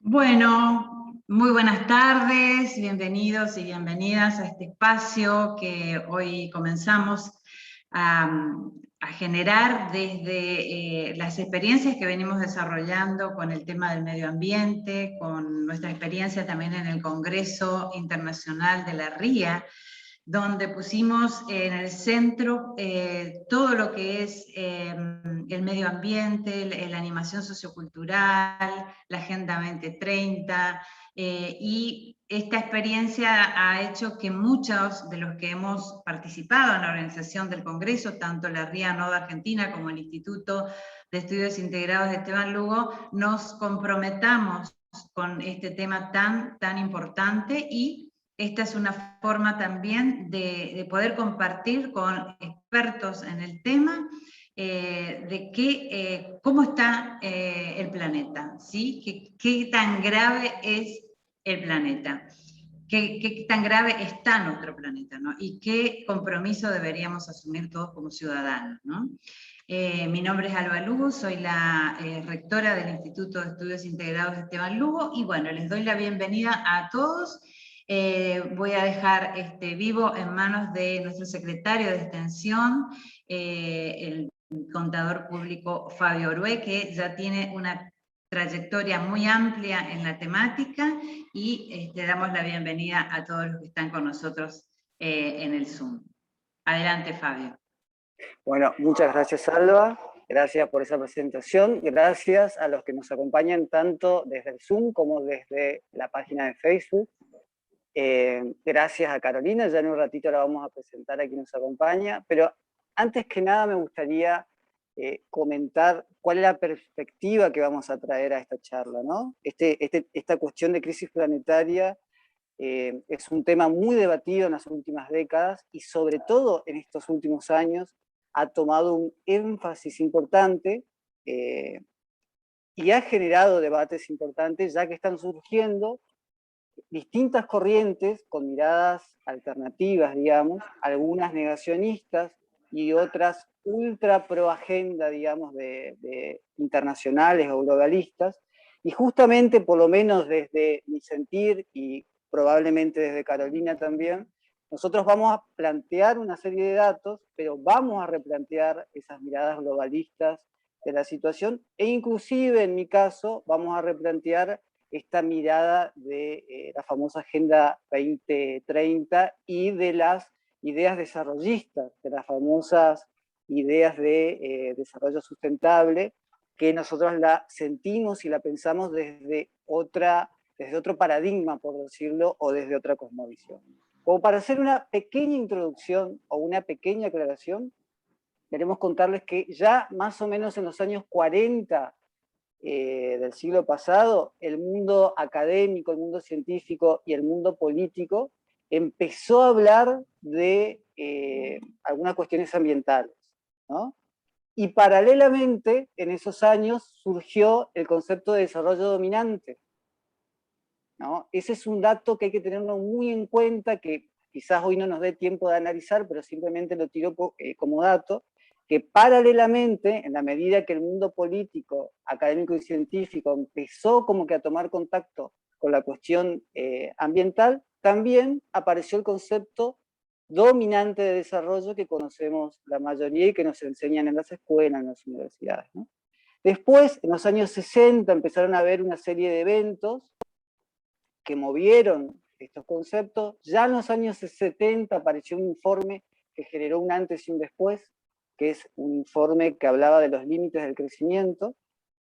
Bueno, muy buenas tardes, bienvenidos y bienvenidas a este espacio que hoy comenzamos a, a generar desde las experiencias que venimos desarrollando con el tema del medio ambiente, con nuestra experiencia también en el Congreso Internacional de la RIA, donde pusimos en el centro todo lo que es el medio ambiente, la animación sociocultural, la Agenda 2030, y esta experiencia ha hecho que muchos de los que hemos participado en la organización del Congreso, tanto la RIA Noda Argentina como el Instituto de Estudios Integrados de Esteban Lugo, nos comprometamos con este tema tan importante, y esta es una forma también de poder compartir con expertos en el tema cómo está el planeta, ¿sí? ¿Qué tan grave es el planeta? ¿Qué tan grave está nuestro planeta, ¿no? Y qué compromiso deberíamos asumir todos como ciudadanos, ¿no? Mi nombre es Alba Lugo, soy la rectora del Instituto de Estudios Integrados de Esteban Lugo, y bueno, les doy la bienvenida a todos. Voy a dejar vivo en manos de nuestro secretario de Extensión, el contador público Fabio Orue, que ya tiene una trayectoria muy amplia en la temática, y damos la bienvenida a todos los que están con nosotros en el Zoom. Adelante, Fabio. Bueno, muchas gracias, Alba. Gracias por esa presentación. Gracias a los que nos acompañan tanto desde el Zoom como desde la página de Facebook. Gracias a Carolina, ya en un ratito la vamos a presentar a quien nos acompaña, pero antes que nada me gustaría comentar cuál es la perspectiva que vamos a traer a esta charla, ¿no? Esta cuestión de crisis planetaria es un tema muy debatido en las últimas décadas y sobre todo en estos últimos años ha tomado un énfasis importante y ha generado debates importantes, ya que están surgiendo distintas corrientes con miradas alternativas, digamos, algunas negacionistas y otras ultra pro agenda, digamos, de internacionales o globalistas, y justamente, por lo menos desde mi sentir y probablemente desde Carolina también, nosotros vamos a plantear una serie de datos, pero vamos a replantear esas miradas globalistas de la situación, e inclusive en mi caso vamos a replantear esta mirada de la famosa Agenda 2030 y de las ideas desarrollistas, de las famosas ideas de desarrollo sustentable, que nosotros la sentimos y la pensamos desde otro paradigma, por decirlo, o desde otra cosmovisión. Como para hacer una pequeña introducción o una pequeña aclaración, queremos contarles que ya más o menos en los años 40 del siglo pasado, el mundo académico, el mundo científico y el mundo político empezó a hablar de algunas cuestiones ambientales, ¿no? Y paralelamente, en esos años, surgió el concepto de desarrollo dominante, ¿no? Ese es un dato que hay que tenerlo muy en cuenta, que quizás hoy no nos dé tiempo de analizar, pero simplemente lo tiro como dato, que paralelamente, en la medida que el mundo político, académico y científico empezó como que a tomar contacto con la cuestión ambiental, también apareció el concepto dominante de desarrollo que conocemos la mayoría y que nos enseñan en las escuelas, en las universidades, ¿no? Después, en los años 60, empezaron a haber una serie de eventos que movieron estos conceptos. Ya en los años 70 apareció un informe que generó un antes y un después, que es un informe que hablaba de los límites del crecimiento,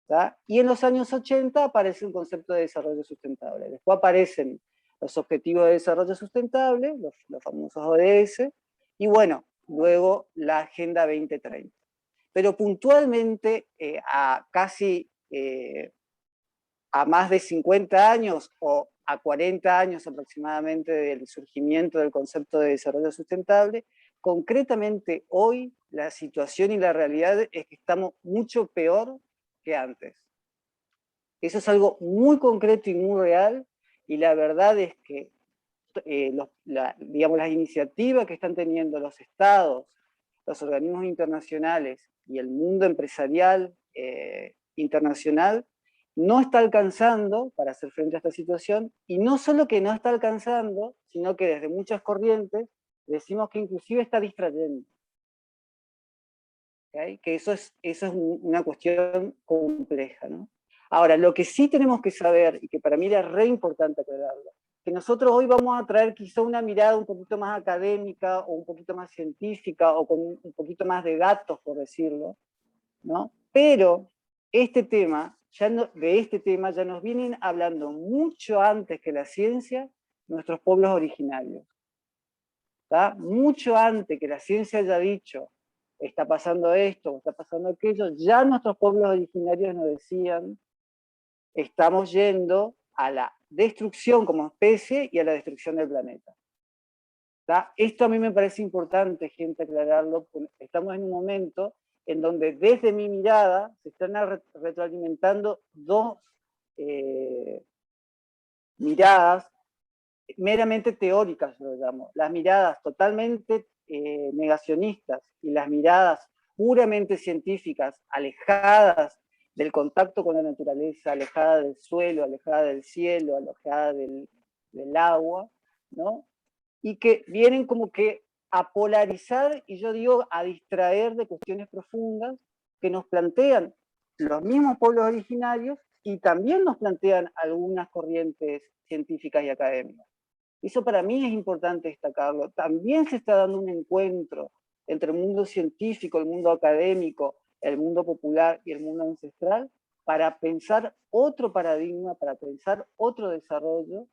¿tá? Y en los años 80 aparece un concepto de desarrollo sustentable. Después aparecen los objetivos de desarrollo sustentable, los famosos ODS, y bueno, luego la Agenda 2030. Pero puntualmente, a más de 50 años o a 40 años aproximadamente del surgimiento del concepto de desarrollo sustentable, concretamente hoy la situación y la realidad es que estamos mucho peor que antes. Eso es algo muy concreto y muy real, y la verdad es que digamos, las iniciativas que están teniendo los estados, los organismos internacionales y el mundo empresarial internacional no está alcanzando para hacer frente a esta situación, y no solo que no está alcanzando, sino que desde muchas corrientes decimos que inclusive está distrayendo. ¿Okay? Que eso es una cuestión compleja, ¿no? Ahora, lo que sí tenemos que saber, y que para mí era re importante aclararlo, que nosotros hoy vamos a traer quizá una mirada un poquito más académica, o un poquito más científica, o con un poquito más de datos, por decirlo, ¿no? Pero este tema, de este tema ya nos vienen hablando mucho antes que la ciencia nuestros pueblos originarios. ¿Tá? Mucho antes que la ciencia haya dicho está pasando esto, está pasando aquello, ya nuestros pueblos originarios nos decían estamos yendo a la destrucción como especie y a la destrucción del planeta. ¿Tá? Esto a mí me parece importante, gente, aclararlo, porque estamos en un momento en donde desde mi mirada se están retroalimentando dos miradas meramente teóricas, lo llamo. Las miradas totalmente negacionistas y las miradas puramente científicas, alejadas del contacto con la naturaleza, alejada del suelo, alejada del cielo, alejada del agua, ¿no? Y que vienen como que a polarizar, y yo digo a distraer de cuestiones profundas que nos plantean los mismos pueblos originarios y también nos plantean algunas corrientes científicas y académicas. Eso para mí es importante destacarlo. También se está dando un encuentro entre el mundo científico, el mundo académico, el mundo popular y el mundo ancestral para pensar otro paradigma, para pensar otro desarrollo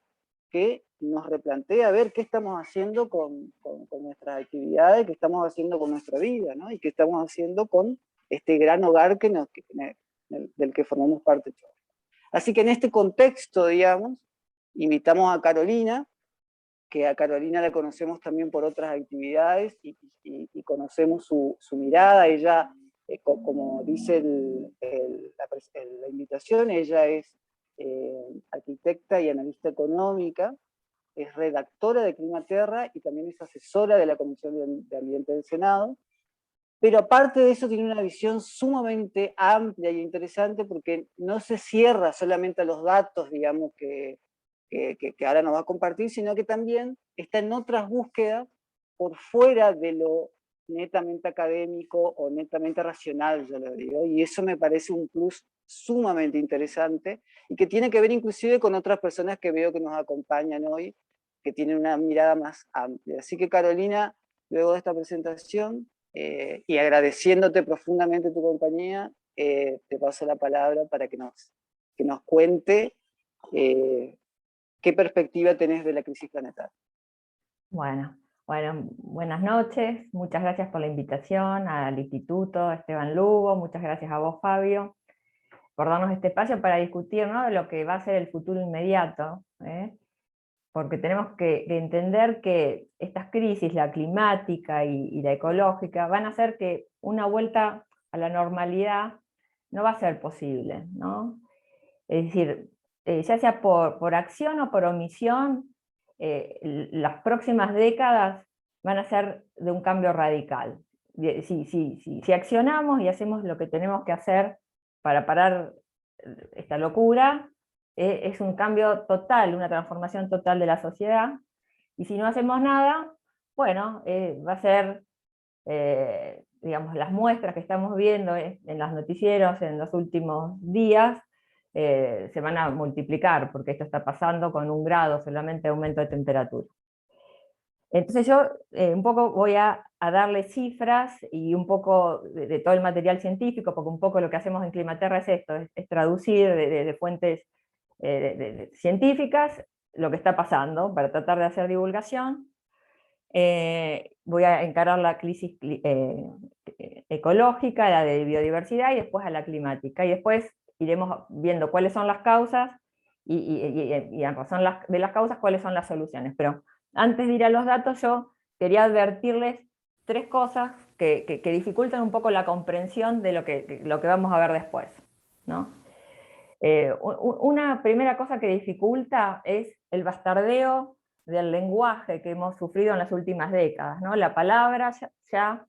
que nos replantea a ver qué estamos haciendo con nuestras actividades, qué estamos haciendo con nuestra vida, ¿no? Y qué estamos haciendo con este gran hogar del que formamos parte todos. Así que en este contexto, digamos, invitamos a Carolina, que a Carolina la conocemos también por otras actividades y conocemos su mirada. Ella, como dice la invitación, ella es arquitecta y analista económica, es redactora de Climaterra y también es asesora de la Comisión de Ambiente del Senado. Pero aparte de eso tiene una visión sumamente amplia y interesante porque no se cierra solamente a los datos, digamos, que ahora nos va a compartir, sino que también está en otras búsquedas por fuera de lo netamente académico o netamente racional, yo lo digo, y eso me parece un plus sumamente interesante y que tiene que ver inclusive con otras personas que veo que nos acompañan hoy, que tienen una mirada más amplia. Así que Carolina, luego de esta presentación, y agradeciéndote profundamente tu compañía, te paso la palabra para que nos cuente ¿qué perspectiva tenés de la crisis planetaria? Bueno, buenas noches, muchas gracias por la invitación al Instituto Esteban Lugo, muchas gracias a vos, Fabio, por darnos este espacio para discutir, ¿no?, de lo que va a ser el futuro inmediato, porque tenemos que entender que estas crisis, la climática y la ecológica, van a hacer que una vuelta a la normalidad no va a ser posible, ¿no? Es decir, ya sea por acción o por omisión, las próximas décadas van a ser de un cambio radical. Si accionamos y hacemos lo que tenemos que hacer para parar esta locura, es un cambio total, una transformación total de la sociedad, y si no hacemos nada, bueno, va a ser, digamos, las muestras que estamos viendo en los noticieros en los últimos días, se van a multiplicar, porque esto está pasando con 1 grado solamente de aumento de temperatura. Entonces yo un poco voy a darle cifras y un poco de todo el material científico, porque un poco lo que hacemos en Climaterra es esto, es traducir de fuentes científicas lo que está pasando, para tratar de hacer divulgación. Voy a encarar la crisis ecológica, la de biodiversidad, y después a la climática, y después iremos viendo cuáles son las causas, y a razón de las causas cuáles son las soluciones. Pero antes de ir a los datos, yo quería advertirles 3 cosas que dificultan un poco la comprensión de lo que vamos a ver después, ¿no? Una primera cosa que dificulta es el bastardeo del lenguaje que hemos sufrido en las últimas décadas, ¿no? Las palabras ya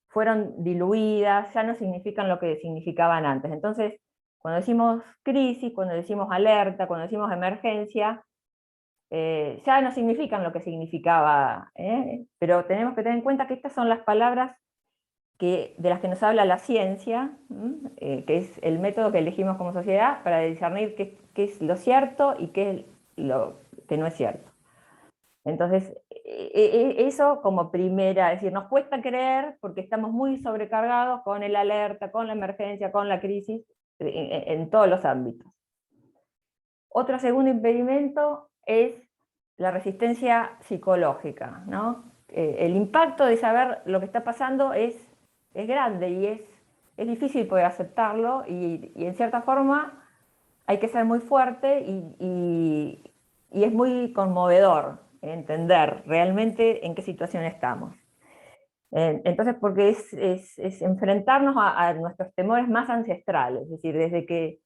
fueron diluidas, ya no significan lo que significaban antes. Entonces, Cuando decimos crisis, cuando decimos alerta, cuando decimos emergencia, ya no significan lo que significaba, pero tenemos que tener en cuenta que estas son las palabras de las que nos habla la ciencia, que es el método que elegimos como sociedad para discernir qué es lo cierto y qué es lo que no es cierto. Entonces, eso como primera, es decir, nos cuesta creer porque estamos muy sobrecargados con el alerta, con la emergencia, con la crisis, en todos los ámbitos. Otro segundo impedimento es la resistencia psicológica, ¿no? El impacto de saber lo que está pasando es grande y es difícil poder aceptarlo, y en cierta forma hay que ser muy fuerte y es muy conmovedor entender realmente en qué situación estamos. Entonces, porque es enfrentarnos a nuestros temores más ancestrales, es decir, desde que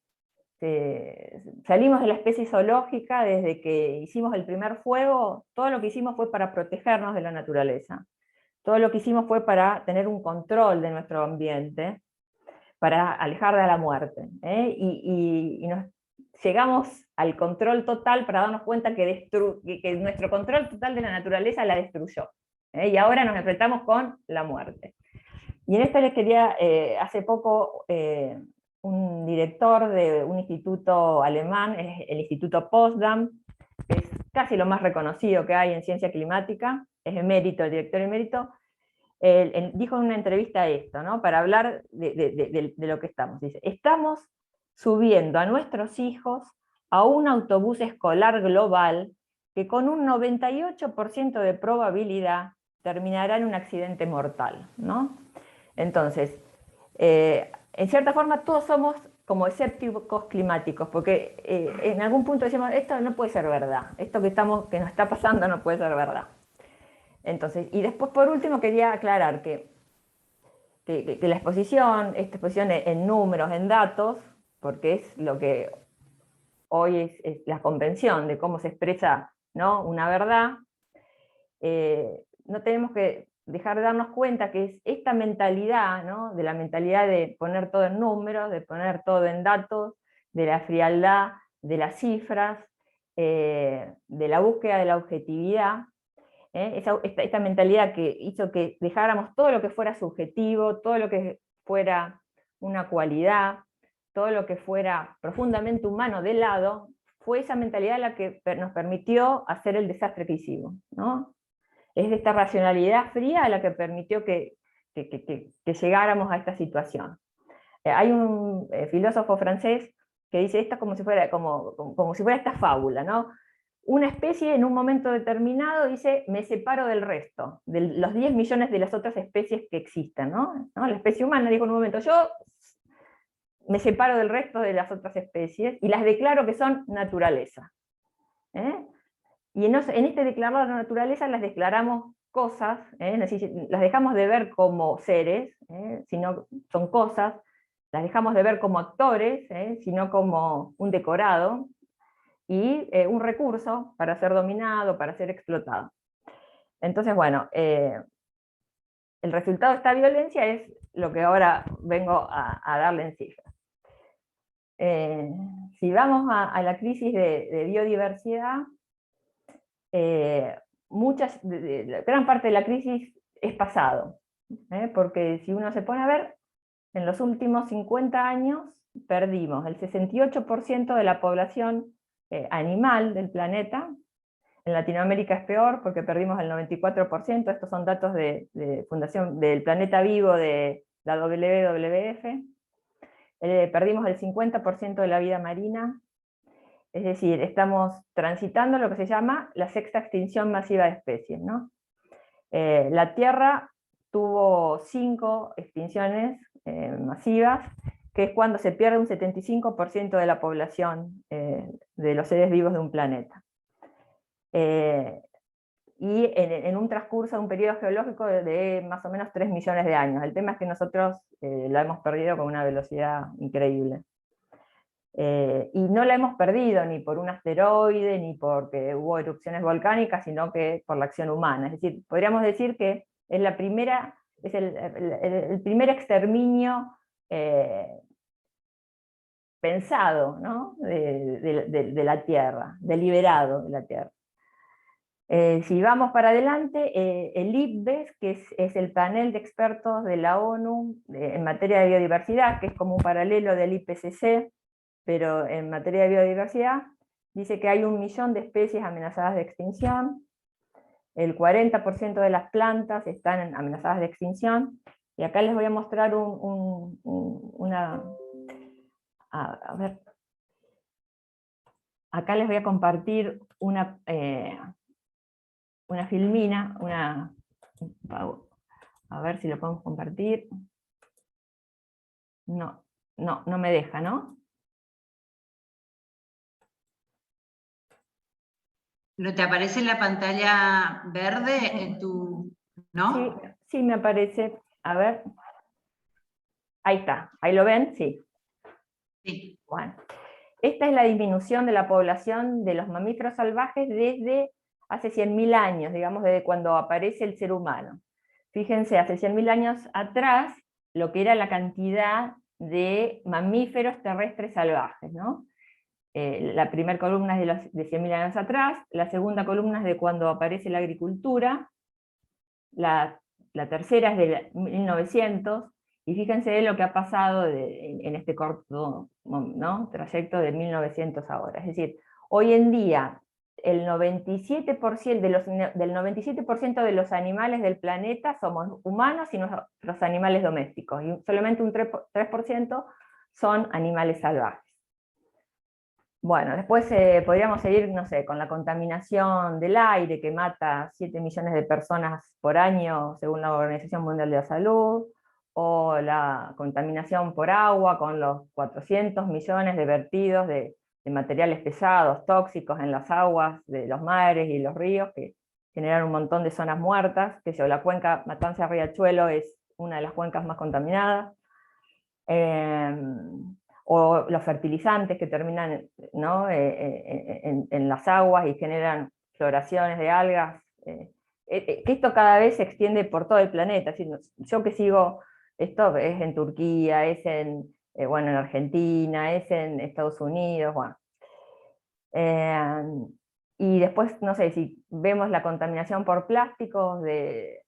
salimos de la especie zoológica, desde que hicimos el primer fuego, todo lo que hicimos fue para protegernos de la naturaleza. Todo lo que hicimos fue para tener un control de nuestro ambiente, para alejar de la muerte. Y llegamos al control total para darnos cuenta que nuestro control total de la naturaleza la destruyó. Y ahora nos enfrentamos con la muerte. Y en esto les quería, hace poco, un director de un instituto alemán, es el Instituto Potsdam, que es casi lo más reconocido que hay en ciencia climática, es emérito, el director emérito, él dijo en una entrevista esto, ¿no? Para hablar de lo que estamos. Dice, estamos subiendo a nuestros hijos a un autobús escolar global que con un 98% de probabilidad terminará en un accidente mortal, ¿no? Entonces, en cierta forma todos somos como escépticos climáticos, porque en algún punto decimos, esto no puede ser verdad, esto que nos está pasando no puede ser verdad. Entonces, y después por último quería aclarar que la exposición, esta exposición en números, en datos, porque es lo que hoy es la convención de cómo se expresa, ¿no?, una verdad, no tenemos que dejar de darnos cuenta que es esta mentalidad, ¿no?, de la mentalidad de poner todo en números, de poner todo en datos, de la frialdad, de las cifras, de la búsqueda de la objetividad, esta mentalidad que hizo que dejáramos todo lo que fuera subjetivo, todo lo que fuera una cualidad, todo lo que fuera profundamente humano de lado, fue esa mentalidad la que nos permitió hacer el desastre que hicimos, ¿no? Es esta racionalidad fría la que permitió que llegáramos a esta situación. Hay un filósofo francés que dice esto como si fuera, como si fuera esta fábula, ¿no? Una especie en un momento determinado dice, me separo del resto, de los 10 millones de las otras especies que existen, ¿no? La especie humana dijo en un momento, yo me separo del resto de las otras especies y las declaro que son naturaleza. Y en este declarar la naturaleza las declaramos cosas, las dejamos de ver como seres, sino son cosas, las dejamos de ver como actores, sino como un decorado, y un recurso para ser dominado, para ser explotado. Entonces, bueno, el resultado de esta violencia es lo que ahora vengo a darle en cifras. Si vamos a la crisis de biodiversidad, gran parte de la crisis es pasado, porque si uno se pone a ver, en los últimos 50 años perdimos el 68% de la población animal del planeta. En Latinoamérica es peor porque perdimos el 94%, estos son datos de Fundación del Planeta Vivo de la WWF. Perdimos el 50% de la vida marina, es decir, estamos transitando lo que se llama la sexta extinción masiva de especies, ¿no? La Tierra tuvo 5 extinciones masivas, que es cuando se pierde un 75% de la población de los seres vivos de un planeta. Y en un transcurso de un periodo geológico de más o menos 3 millones de años. El tema es que nosotros la hemos perdido con una velocidad increíble. Y no la hemos perdido ni por un asteroide, ni porque hubo erupciones volcánicas, sino que por la acción humana. Es decir, podríamos decir que es el primer exterminio pensado, ¿no? de la Tierra, deliberado de la Tierra. Si vamos para adelante, el IPBES, que es el panel de expertos de la ONU en materia de biodiversidad, que es como un paralelo del IPCC, pero en materia de biodiversidad, dice que hay 1 millón de especies amenazadas de extinción, el 40% de las plantas están amenazadas de extinción, y acá les voy a mostrar a ver, acá les voy a compartir una filmina, a ver si lo podemos compartir. No me deja, ¿no? ¿No te aparece la pantalla verde en tu...? ¿No? Sí, me aparece. A ver. Ahí está. ¿Ahí lo ven? Sí. Sí. Bueno. Esta es la disminución de la población de los mamíferos salvajes desde hace 100.000 años, digamos, desde cuando aparece el ser humano. Fíjense, hace 100.000 años atrás, lo que era la cantidad de mamíferos terrestres salvajes, ¿no? La primera columna es de 100.000 años atrás, la segunda columna es de cuando aparece la agricultura, la tercera es de 1900, y fíjense lo que ha pasado en este corto, ¿no?, trayecto de 1900 ahora. Es decir, hoy en día el 97% del 97% de los animales del planeta somos humanos y los animales domésticos, y solamente un 3% son animales salvajes. Bueno, después podríamos seguir, no sé, con la contaminación del aire, que mata 7 millones de personas por año, según la Organización Mundial de la Salud, o la contaminación por agua, con los 400 millones de vertidos de materiales pesados, tóxicos en las aguas de los mares y los ríos, que generan un montón de zonas muertas, que la cuenca Matanza-Riachuelo es una de las cuencas más contaminadas. O los fertilizantes que terminan, ¿no?, en las aguas y generan floraciones de algas, que esto cada vez se extiende por todo el planeta. Yo que sigo, esto es en Turquía, es bueno, en Argentina, es en Estados Unidos, bueno. Y después, no sé, si vemos la contaminación por plásticos desde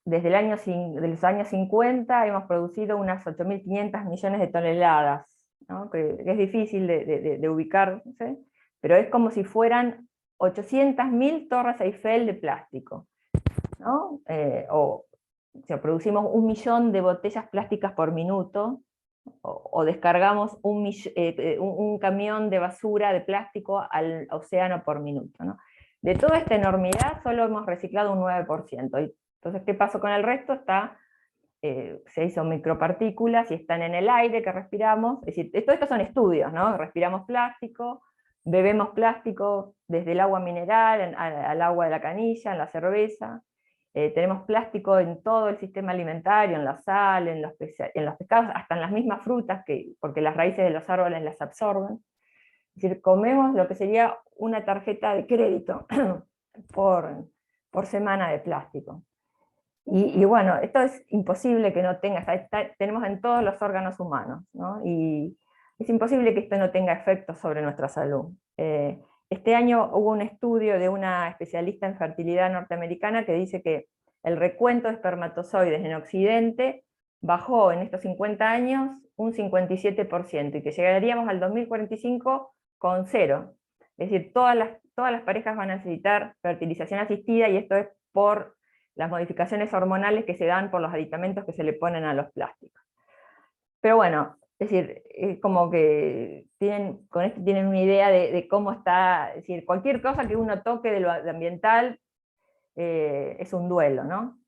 de los años 50 hemos producido unas 8.500 millones de toneladas, ¿no?, que es difícil de ubicar, ¿sí?, pero es como si fueran 800.000 torres Eiffel de plástico, ¿no? O sea, producimos 1 millón de botellas plásticas por minuto, o descargamos un camión de basura de plástico al océano por minuto, ¿no? De toda esta enormidad solo hemos reciclado un 9%. Entonces, ¿qué pasó con el resto? Se hizo micropartículas y están en el aire que respiramos. Es decir, estos son estudios, ¿no? Respiramos plástico, bebemos plástico desde el agua mineral al agua de la canilla, en la cerveza. Tenemos plástico en todo el sistema alimentario, en la sal, en los pescados, hasta en las mismas frutas, porque las raíces de los árboles las absorben. Es decir, comemos lo que sería una tarjeta de crédito por semana de plástico. Y bueno, esto es imposible que no tenga, tenemos en todos los órganos humanos, ¿no? Y es imposible que esto no tenga efectos sobre nuestra salud. Este año hubo un estudio de una especialista en fertilidad norteamericana que dice que el recuento de espermatozoides en Occidente bajó en estos 50 años un 57%, y que llegaríamos al 2045 con 0. Es decir, todas las parejas van a necesitar fertilización asistida, y esto es por las modificaciones hormonales que se dan por los aditamentos que se le ponen a los plásticos. Pero bueno, es decir, es como que con esto tienen una idea de cómo está. Es decir, cualquier cosa que uno toque de lo ambiental es un duelo, ¿no?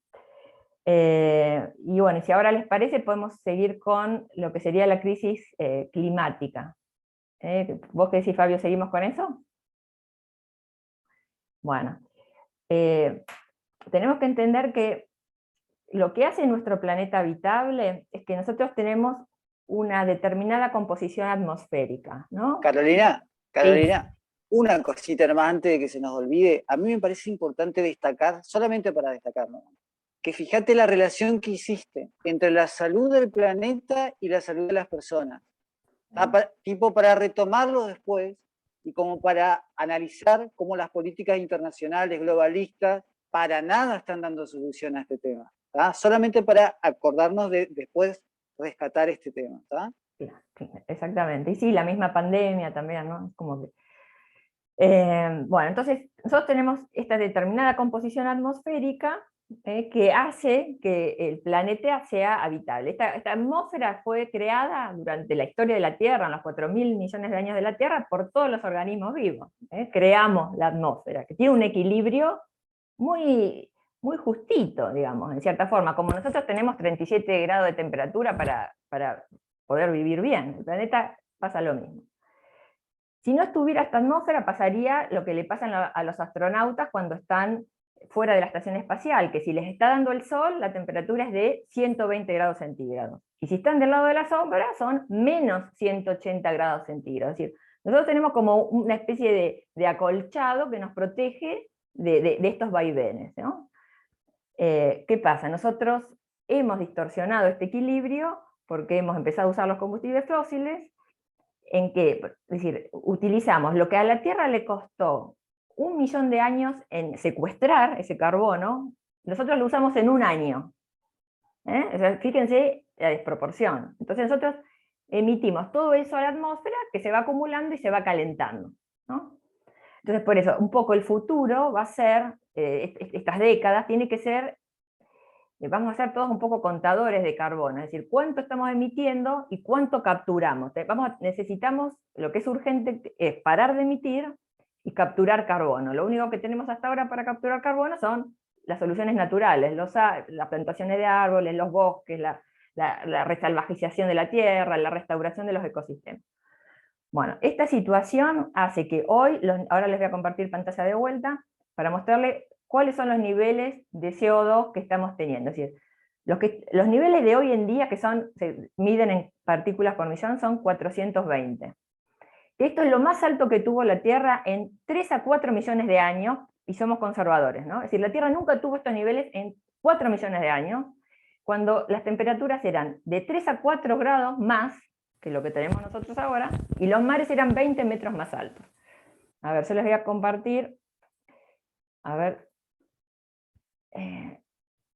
Y bueno, si ahora les parece, podemos seguir con lo que sería la crisis climática. ¿Vos qué decís, Fabio? ¿Seguimos con eso? Bueno, tenemos que entender que lo que hace nuestro planeta habitable es que nosotros tenemos una determinada composición atmosférica, ¿no? Carolina, Sí. una cosita más antes de que se nos olvide. A mí me parece importante destacar, solamente para destacar, ¿no?, que fíjate la relación que hiciste entre la salud del planeta y la salud de las personas. Tipo para retomarlo después y como para analizar cómo las políticas internacionales globalistas para nada están dando solución a este tema. ¿Tá? Solamente para acordarnos de después rescatar este tema. ¿Tá? Exactamente. Y sí, la misma pandemia también, ¿no? Es como que, bueno, entonces nosotros tenemos esta determinada composición atmosférica que hace que el planeta sea habitable. Esta atmósfera fue creada durante la historia de la Tierra, en los 4.000 millones de años de la Tierra, por todos los organismos vivos. Creamos la atmósfera, que tiene un equilibrio muy, muy justito, digamos, en cierta forma. Como nosotros tenemos 37 grados de temperatura para poder vivir bien, el planeta pasa lo mismo. Si no estuviera esta atmósfera, pasaría lo que le pasa a los astronautas cuando están fuera de la estación espacial, que si les está dando el sol, la temperatura es de 120 grados centígrados. Y si están del lado de la sombra, son menos 180 grados centígrados. Es decir, nosotros tenemos como una especie de acolchado que nos protege de estos vaivenes, ¿no? ¿Qué pasa? Nosotros hemos distorsionado este equilibrio porque hemos empezado a usar los combustibles fósiles, en que, es decir, utilizamos lo que a la Tierra le costó 1 millón de años en secuestrar ese carbono, nosotros lo usamos en 1 año. O sea, fíjense la desproporción. Entonces nosotros emitimos todo eso a la atmósfera que se va acumulando y se va calentando, ¿no? Entonces por eso, un poco el futuro va a ser, estas décadas, tiene que ser, vamos a ser todos un poco contadores de carbono, es decir, cuánto estamos emitiendo y cuánto capturamos. Necesitamos, lo que es urgente es parar de emitir y capturar carbono. Lo único que tenemos hasta ahora para capturar carbono son las soluciones naturales, las plantaciones de árboles, los bosques, la resalvajización de la tierra, la restauración de los ecosistemas. Bueno, esta situación hace que hoy, ahora les voy a compartir pantalla de vuelta, para mostrarles cuáles son los niveles de CO2 que estamos teniendo. Es decir, los niveles de hoy en día, que se miden en partículas por millón, son 420. Esto es lo más alto que tuvo la Tierra en 3 a 4 millones de años, y somos conservadores, ¿no? Es decir, la Tierra nunca tuvo estos niveles en 4 millones de años, cuando las temperaturas eran de 3 a 4 grados más que lo que tenemos nosotros ahora, y los mares eran 20 metros más altos. A ver, yo les voy a compartir, a ver,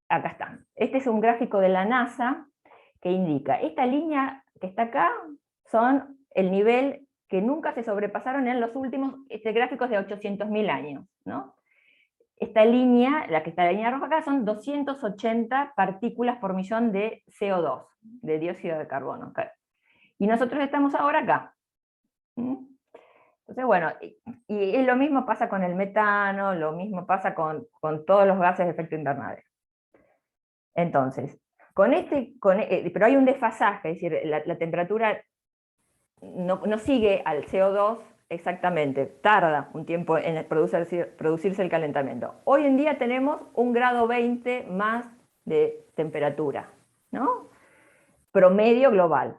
acá está. Este es un gráfico de la NASA que indica, esta línea que está acá son el nivel que nunca se sobrepasaron en los últimos gráficos de 800.000 años, ¿no? Esta línea, la que está en la línea roja acá, son 280 partículas por millón de CO2, de dióxido de carbono. Y nosotros estamos ahora acá. Entonces, bueno, y lo mismo pasa con el metano, lo mismo pasa con todos los gases de efecto invernadero. Entonces, pero hay un desfasaje, es decir, la temperatura no sigue al CO2 exactamente, tarda un tiempo en producirse el calentamiento. Hoy en día tenemos 1,20 grados más de temperatura, ¿no? Promedio global.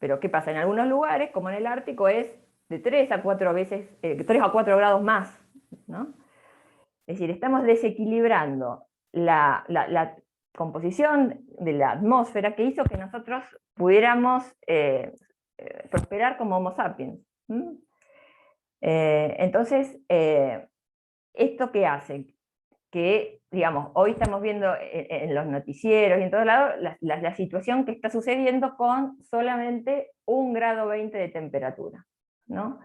Pero ¿qué pasa? En algunos lugares, como en el Ártico, es de 3 a 4 grados más, ¿no? Es decir, estamos desequilibrando la composición de la atmósfera que hizo que nosotros pudiéramos prosperar como Homo sapiens. Entonces, ¿esto qué hace? Que, digamos, hoy estamos viendo en los noticieros y en todos lados la situación que está sucediendo con solamente 1,20 grados de temperatura, ¿no?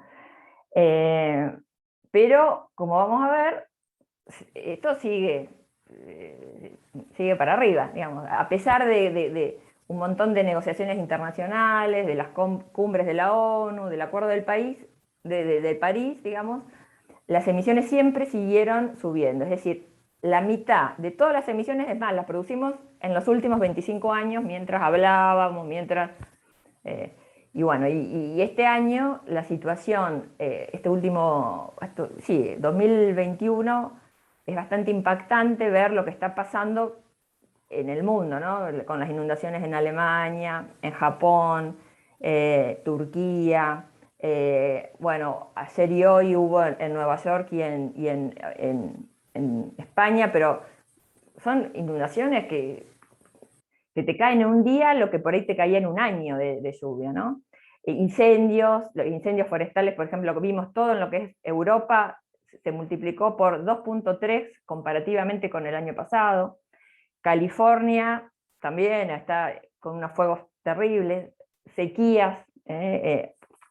Pero, como vamos a ver, esto sigue para arriba, digamos, a pesar de un montón de negociaciones internacionales, de las cumbres de la ONU, del Acuerdo de París, digamos, las emisiones siempre siguieron subiendo, es decir, la mitad de todas las emisiones, es más, las producimos en los últimos 25 años, mientras hablábamos, y bueno, y este año la situación, 2021, es bastante impactante ver lo que está pasando en el mundo, ¿no? Con las inundaciones en Alemania, en Japón, Turquía, bueno, ayer y hoy hubo en Nueva York y en España, pero son inundaciones que te caen en un día lo que por ahí te caía en un año de lluvia, ¿no? Incendios, los incendios forestales, por ejemplo, lo que vimos todo en lo que es Europa, se multiplicó por 2.3 comparativamente con el año pasado. California también está con unos fuegos terribles, sequías.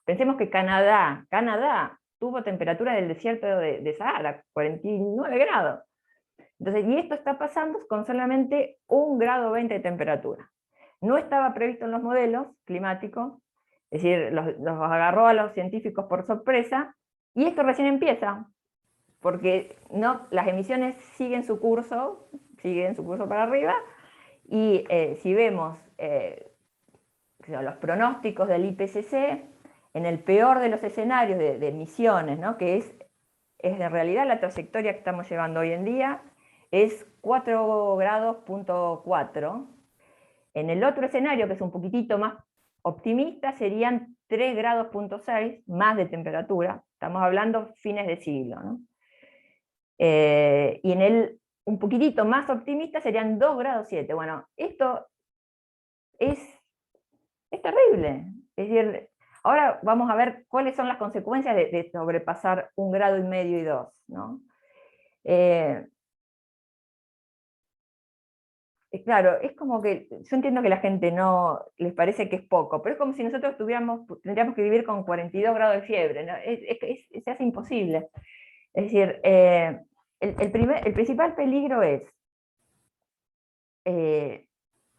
Pensemos que Canadá tuvo temperatura del desierto de Sahara, 49 grados. Entonces, y esto está pasando con solamente 1,20 grado de temperatura. No estaba previsto en los modelos climáticos, es decir, los agarró a los científicos por sorpresa, y esto recién empieza, porque no, las emisiones siguen su curso para arriba, y si vemos los pronósticos del IPCC, en el peor de los escenarios de emisiones, ¿no? Que es en realidad la trayectoria que estamos llevando hoy en día, es 4,4 grados. En el otro escenario, que es un poquitito más optimista, serían 3,6 grados más de temperatura. Estamos hablando fines de siglo, ¿no? Y en el un poquitito más optimista serían 2,7 grados. Bueno, esto es terrible. Es decir, ahora vamos a ver cuáles son las consecuencias de sobrepasar 1,5 grados y 2, ¿no? Claro, es como que, yo entiendo que la gente no les parece que es poco, pero es como si nosotros tendríamos que vivir con 42 grados de fiebre, ¿no? Se hace imposible. Es decir, el principal peligro es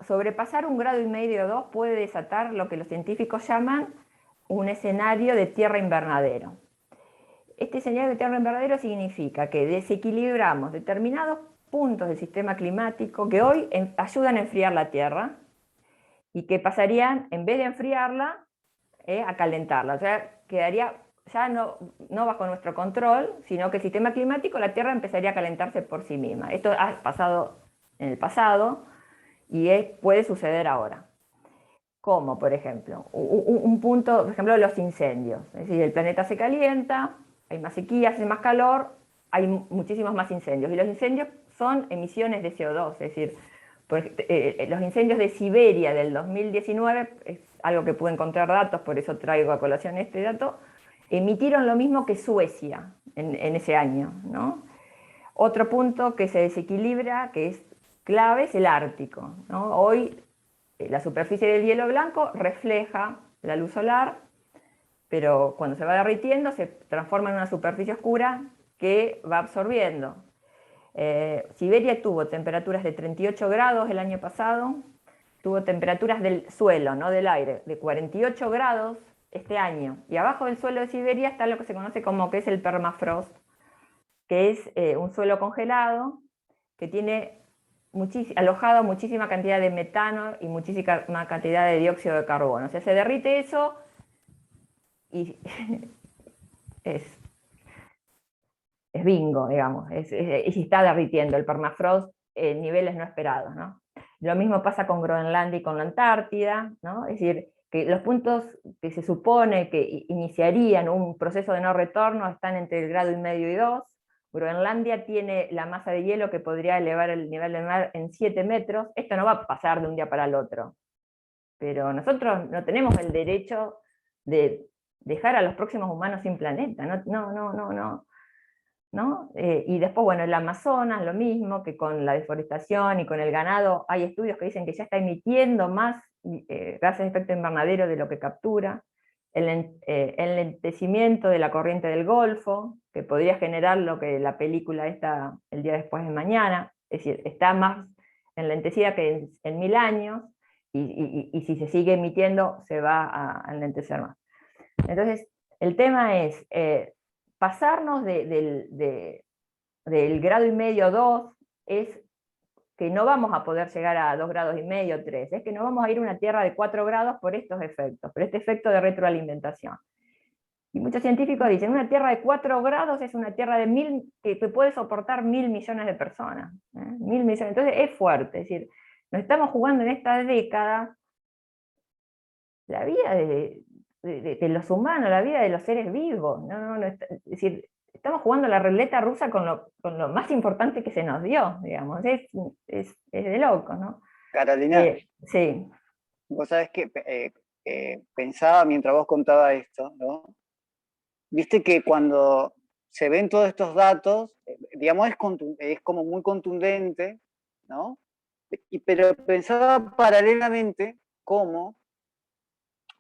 sobrepasar 1,5 grados o 2 puede desatar lo que los científicos llaman un escenario de tierra invernadero. Este escenario de tierra invernadero significa que desequilibramos determinados puntos del sistema climático que hoy ayudan a enfriar la Tierra, y que pasarían, en vez de enfriarla, a calentarla. O sea, quedaría ya no bajo nuestro control, sino que el sistema climático, la Tierra empezaría a calentarse por sí misma. Esto ha pasado en el pasado y puede suceder ahora. Como, por ejemplo, un punto, por ejemplo, los incendios. Es decir, el planeta se calienta, hay más sequía, hace más calor, hay muchísimos más incendios. Y los incendios son emisiones de CO2, es decir, los incendios de Siberia del 2019, es algo que pude encontrar datos, por eso traigo a colación este dato, emitieron lo mismo que Suecia en ese año, ¿no? Otro punto que se desequilibra, que es clave, es el Ártico, ¿no? Hoy la superficie del hielo blanco refleja la luz solar, pero cuando se va derritiendo se transforma en una superficie oscura que va absorbiendo. Siberia tuvo temperaturas de 38 grados el año pasado, tuvo temperaturas del suelo, no del aire, de 48 grados este año. Y abajo del suelo de Siberia está lo que se conoce como que es el permafrost, que es un suelo congelado que tiene alojado muchísima cantidad de metano y muchísima cantidad de dióxido de carbono. O sea, se derrite eso y es bingo, digamos, y se está derritiendo el permafrost en niveles no esperados, ¿no? Lo mismo pasa con Groenlandia y con la Antártida, ¿no? Es decir, que los puntos que se supone que iniciarían un proceso de no retorno están entre el 1,5 grados y 2. Groenlandia tiene la masa de hielo que podría elevar el nivel del mar en 7 metros. Esto no va a pasar de un día para el otro. Pero nosotros no tenemos el derecho de dejar a los próximos humanos sin planeta. ¿No? Y después, bueno, el Amazonas, lo mismo, que con la deforestación y con el ganado, hay estudios que dicen que ya está emitiendo más gases de efecto invernadero de lo que captura. El enlentecimiento de la corriente del Golfo, que podría generar lo que la película esta, El día después de mañana, es decir, está más enlentecida que en 1000 años, y si se sigue emitiendo se va a enlentecer más. Entonces, el tema es pasarnos del 1,5 grados 2, es que no vamos a poder llegar a 2,5 grados, 3, es que no vamos a ir a una Tierra de 4 grados por estos efectos, por este efecto de retroalimentación. Y muchos científicos dicen, una Tierra de 4 grados es una Tierra de que puede soportar 1.000 millones de personas. 1.000 millones, entonces es fuerte, es decir, nos estamos jugando en esta década la vida de los humanos, la vida de los seres vivos. Es decir, estamos jugando la ruleta rusa con lo más importante que se nos dio, digamos. Es de loco, ¿no? Carolina, sí. vos sabés que pensaba mientras vos contabas esto, ¿no? Viste que cuando se ven todos estos datos, digamos, es como muy contundente, ¿no? Pero pensaba paralelamente cómo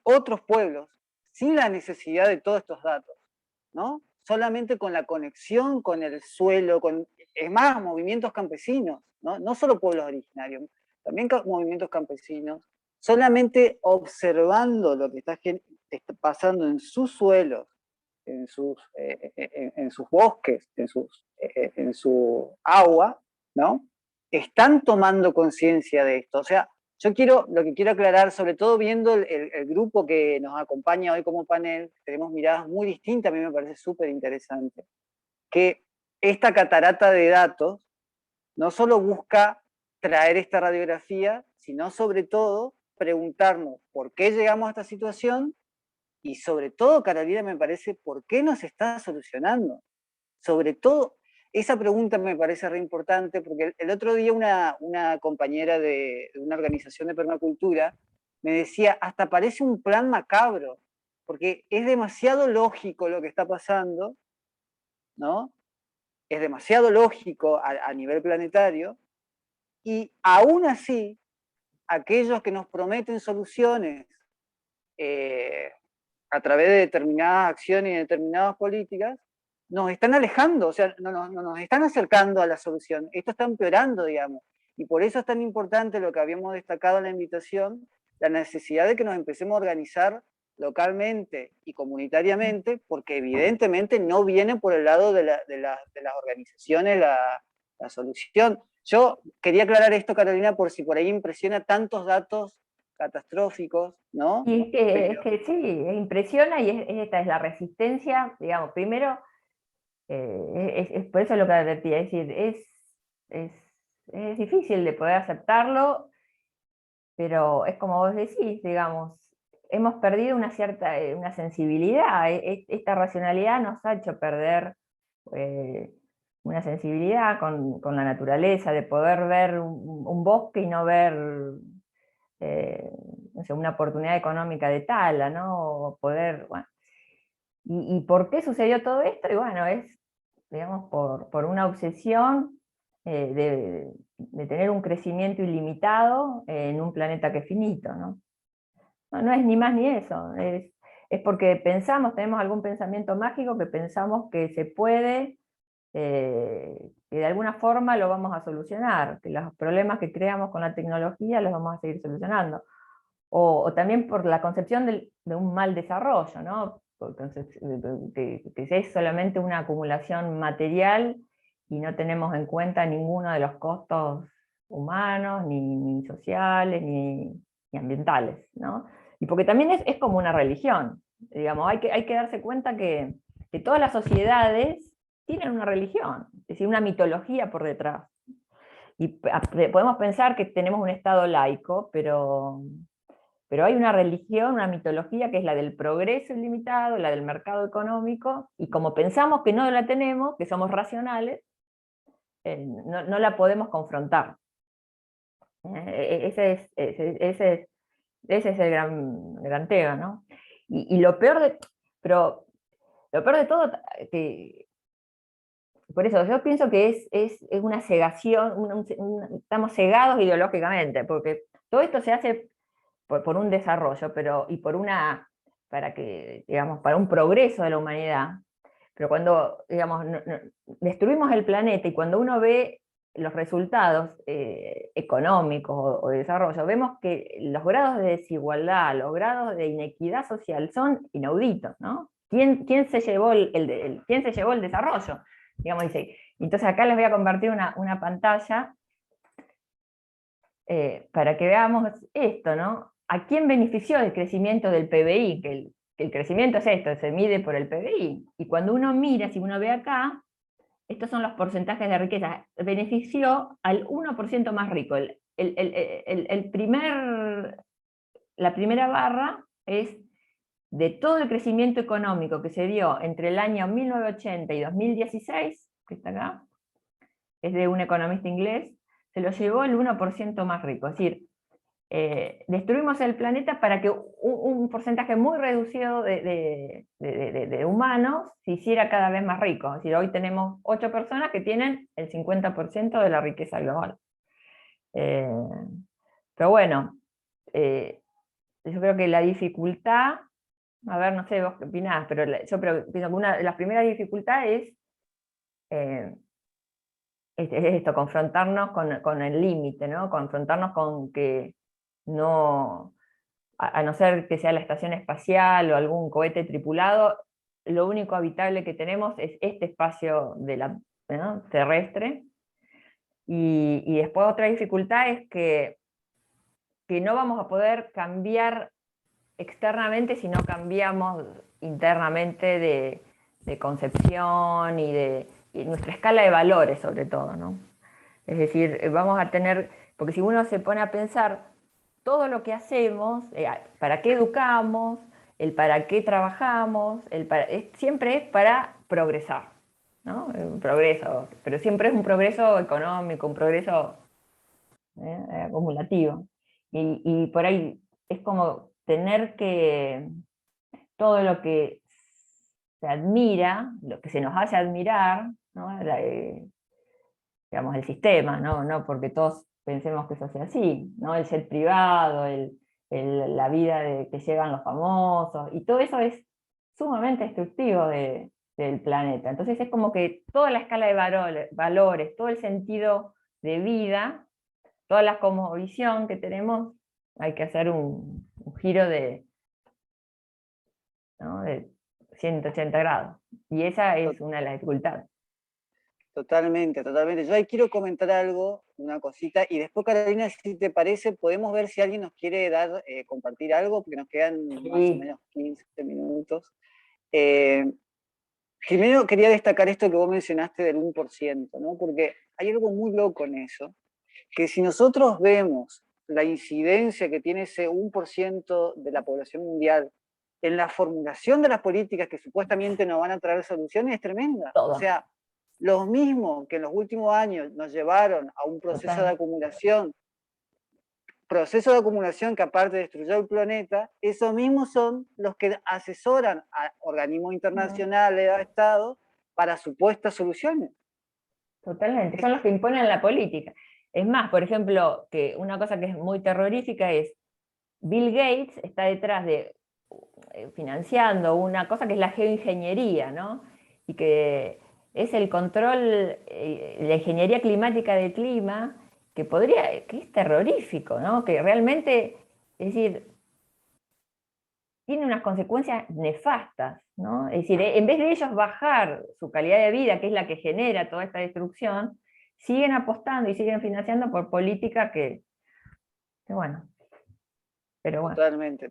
otros pueblos, sin la necesidad de todos estos datos, ¿no? Solamente con la conexión con el suelo, es más, movimientos campesinos, ¿no? No solo pueblos originarios, también movimientos campesinos, solamente observando lo que está pasando en sus suelos, en sus bosques, en su agua, ¿no? Están tomando conciencia de esto. O sea, lo que quiero aclarar, sobre todo viendo el grupo que nos acompaña hoy como panel, tenemos miradas muy distintas, a mí me parece súper interesante, que esta catarata de datos no solo busca traer esta radiografía, sino sobre todo preguntarnos por qué llegamos a esta situación y sobre todo, Carolina, me parece, ¿por qué no se está solucionando? Sobre todo, esa pregunta me parece re importante, porque el otro día una compañera de una organización de permacultura me decía, hasta parece un plan macabro, porque es demasiado lógico lo que está pasando, ¿no? Es demasiado lógico a nivel planetario, y aún así, aquellos que nos prometen soluciones a través de determinadas acciones y determinadas políticas, nos están alejando, o sea, no nos están acercando a la solución. Esto está empeorando, digamos. Y por eso es tan importante lo que habíamos destacado en la invitación, la necesidad de que nos empecemos a organizar localmente y comunitariamente, porque evidentemente no viene por el lado de las organizaciones la solución. Yo quería aclarar esto, Carolina, por si por ahí impresiona tantos datos catastróficos, ¿no? Y es que sí, impresiona y esta es la resistencia, digamos, primero, es por eso lo que advertía, es decir, es difícil de poder aceptarlo, pero es como vos decís, digamos, hemos perdido una cierta una sensibilidad, esta racionalidad nos ha hecho perder una sensibilidad con la naturaleza, de poder ver un bosque y no ver no sé, una oportunidad económica de tala, ¿no? O poder, bueno. ¿Y por qué sucedió todo esto? Y bueno, es, digamos, por una obsesión de tener un crecimiento ilimitado en un planeta que es finito, ¿no? No es ni más ni eso, es porque pensamos, tenemos algún pensamiento mágico que pensamos que se puede, que de alguna forma lo vamos a solucionar, que los problemas que creamos con la tecnología los vamos a seguir solucionando. O también por la concepción de un mal desarrollo, ¿no? Que es solamente una acumulación material y no tenemos en cuenta ninguno de los costos humanos, ni sociales, ni ambientales, ¿no? Y porque también es como una religión, digamos, hay que darse cuenta que todas las sociedades tienen una religión, es decir, una mitología por detrás. Y podemos pensar que tenemos un Estado laico, pero hay una religión, una mitología que es la del progreso ilimitado, la del mercado económico, y como pensamos que no la tenemos, que somos racionales, no la podemos confrontar. Ese es el gran tema, ¿no? Y lo peor lo peor de todo, por eso yo pienso que es una cegación, estamos cegados ideológicamente, porque todo esto se hace por un desarrollo, y para un progreso de la humanidad. Pero cuando, digamos, destruimos el planeta y cuando uno ve los resultados económicos o de desarrollo, vemos que los grados de desigualdad, los grados de inequidad social son inauditos, ¿no? ¿Quién se llevó quién se llevó el desarrollo? Digamos, dice. Entonces acá les voy a compartir una pantalla para que veamos esto, ¿no? ¿A quién benefició el crecimiento del PBI? Que el crecimiento es esto, se mide por el PBI. Y cuando uno mira, si uno ve acá, estos son los porcentajes de riqueza. Benefició al 1% más rico. La primera barra es de todo el crecimiento económico que se dio entre el año 1980 y 2016, que está acá, es de un economista inglés, se lo llevó el 1% más rico. Es decir, destruimos el planeta para que un porcentaje muy reducido de humanos se hiciera cada vez más rico. Es decir, hoy tenemos 8 personas que tienen el 50% de la riqueza global. Pero bueno, yo creo que la dificultad, a ver, no sé vos qué opinás, pero yo pienso que una de las primeras dificultades es esto, confrontarnos con el límite, ¿no? Confrontarnos con que no, a no ser que sea la estación espacial o algún cohete tripulado, lo único habitable que tenemos es este espacio ¿no? terrestre. Y después otra dificultad es que no vamos a poder cambiar externamente si no cambiamos internamente de concepción y nuestra escala de valores sobre todo, ¿no? Es decir, vamos a tener, porque si uno se pone a pensar todo lo que hacemos, para qué educamos, el para qué trabajamos, siempre es para progresar, ¿no? Un progreso, pero siempre es un progreso económico, un progreso acumulativo. Y por ahí es como tener que todo lo que se admira, lo que se nos hace admirar, ¿no? Digamos, el sistema, ¿no? No porque todos pensemos que eso sea así, ¿no? El ser privado, la vida que llevan los famosos, y todo eso es sumamente destructivo del planeta. Entonces es como que toda la escala de valores, todo el sentido de vida, toda la cosmovisión que tenemos, hay que hacer un giro ¿no? de 180 grados. Y esa es una de las dificultades. Totalmente, totalmente. Yo ahí quiero comentar algo, una cosita, y después, Carolina, si te parece, podemos ver si alguien nos quiere dar, compartir algo, porque nos quedan más o menos 15 minutos. Primero quería destacar esto que vos mencionaste del 1%, ¿no? Porque hay algo muy loco en eso, que si nosotros vemos la incidencia que tiene ese 1% de la población mundial en la formulación de las políticas que supuestamente nos van a traer soluciones, es tremenda. Todo. O sea, los mismos que en los últimos años nos llevaron a un proceso de acumulación, que aparte destruyó el planeta, esos mismos son los que asesoran a organismos internacionales, a Estados, para supuestas soluciones. Totalmente, son los que imponen la política. Es más, por ejemplo, que una cosa que es muy terrorífica es Bill Gates está detrás de financiando una cosa que es la geoingeniería, ¿no? Y que es el control, la ingeniería climática del clima, que es terrorífico, ¿no? Que realmente, es decir, tiene unas consecuencias nefastas, ¿no? Es decir, en vez de ellos bajar su calidad de vida, que es la que genera toda esta destrucción, siguen apostando y siguen financiando por políticas bueno, pero bueno. Totalmente,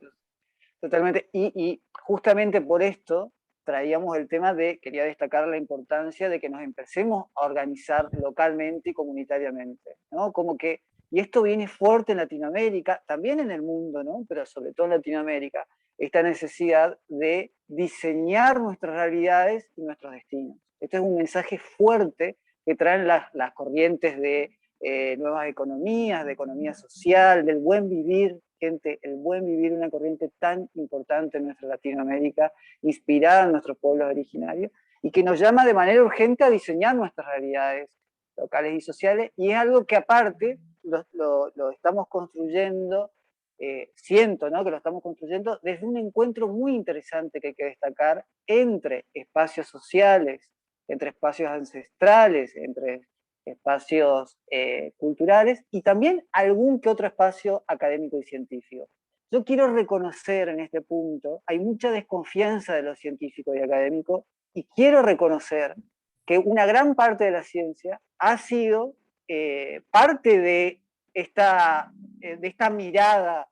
totalmente. Y justamente por esto traíamos el tema quería destacar la importancia de que nos empecemos a organizar localmente y comunitariamente, ¿no? Como que, y esto viene fuerte en Latinoamérica, también en el mundo, ¿no? Pero sobre todo en Latinoamérica, esta necesidad de diseñar nuestras realidades y nuestros destinos. Este es un mensaje fuerte que traen las corrientes de nuevas economías, de economía social, del buen vivir. Gente, el buen vivir, una corriente tan importante en nuestra Latinoamérica, inspirada en nuestros pueblos originarios, y que nos llama de manera urgente a diseñar nuestras realidades locales y sociales, y es algo que aparte lo estamos construyendo, siento, ¿no? Que lo estamos construyendo desde un encuentro muy interesante que hay que destacar entre espacios sociales, entre espacios ancestrales, entre espacios culturales y también algún que otro espacio académico y científico. Yo quiero reconocer en este punto, hay mucha desconfianza de los científicos y académicos, y quiero reconocer que una gran parte de la ciencia ha sido parte de esta mirada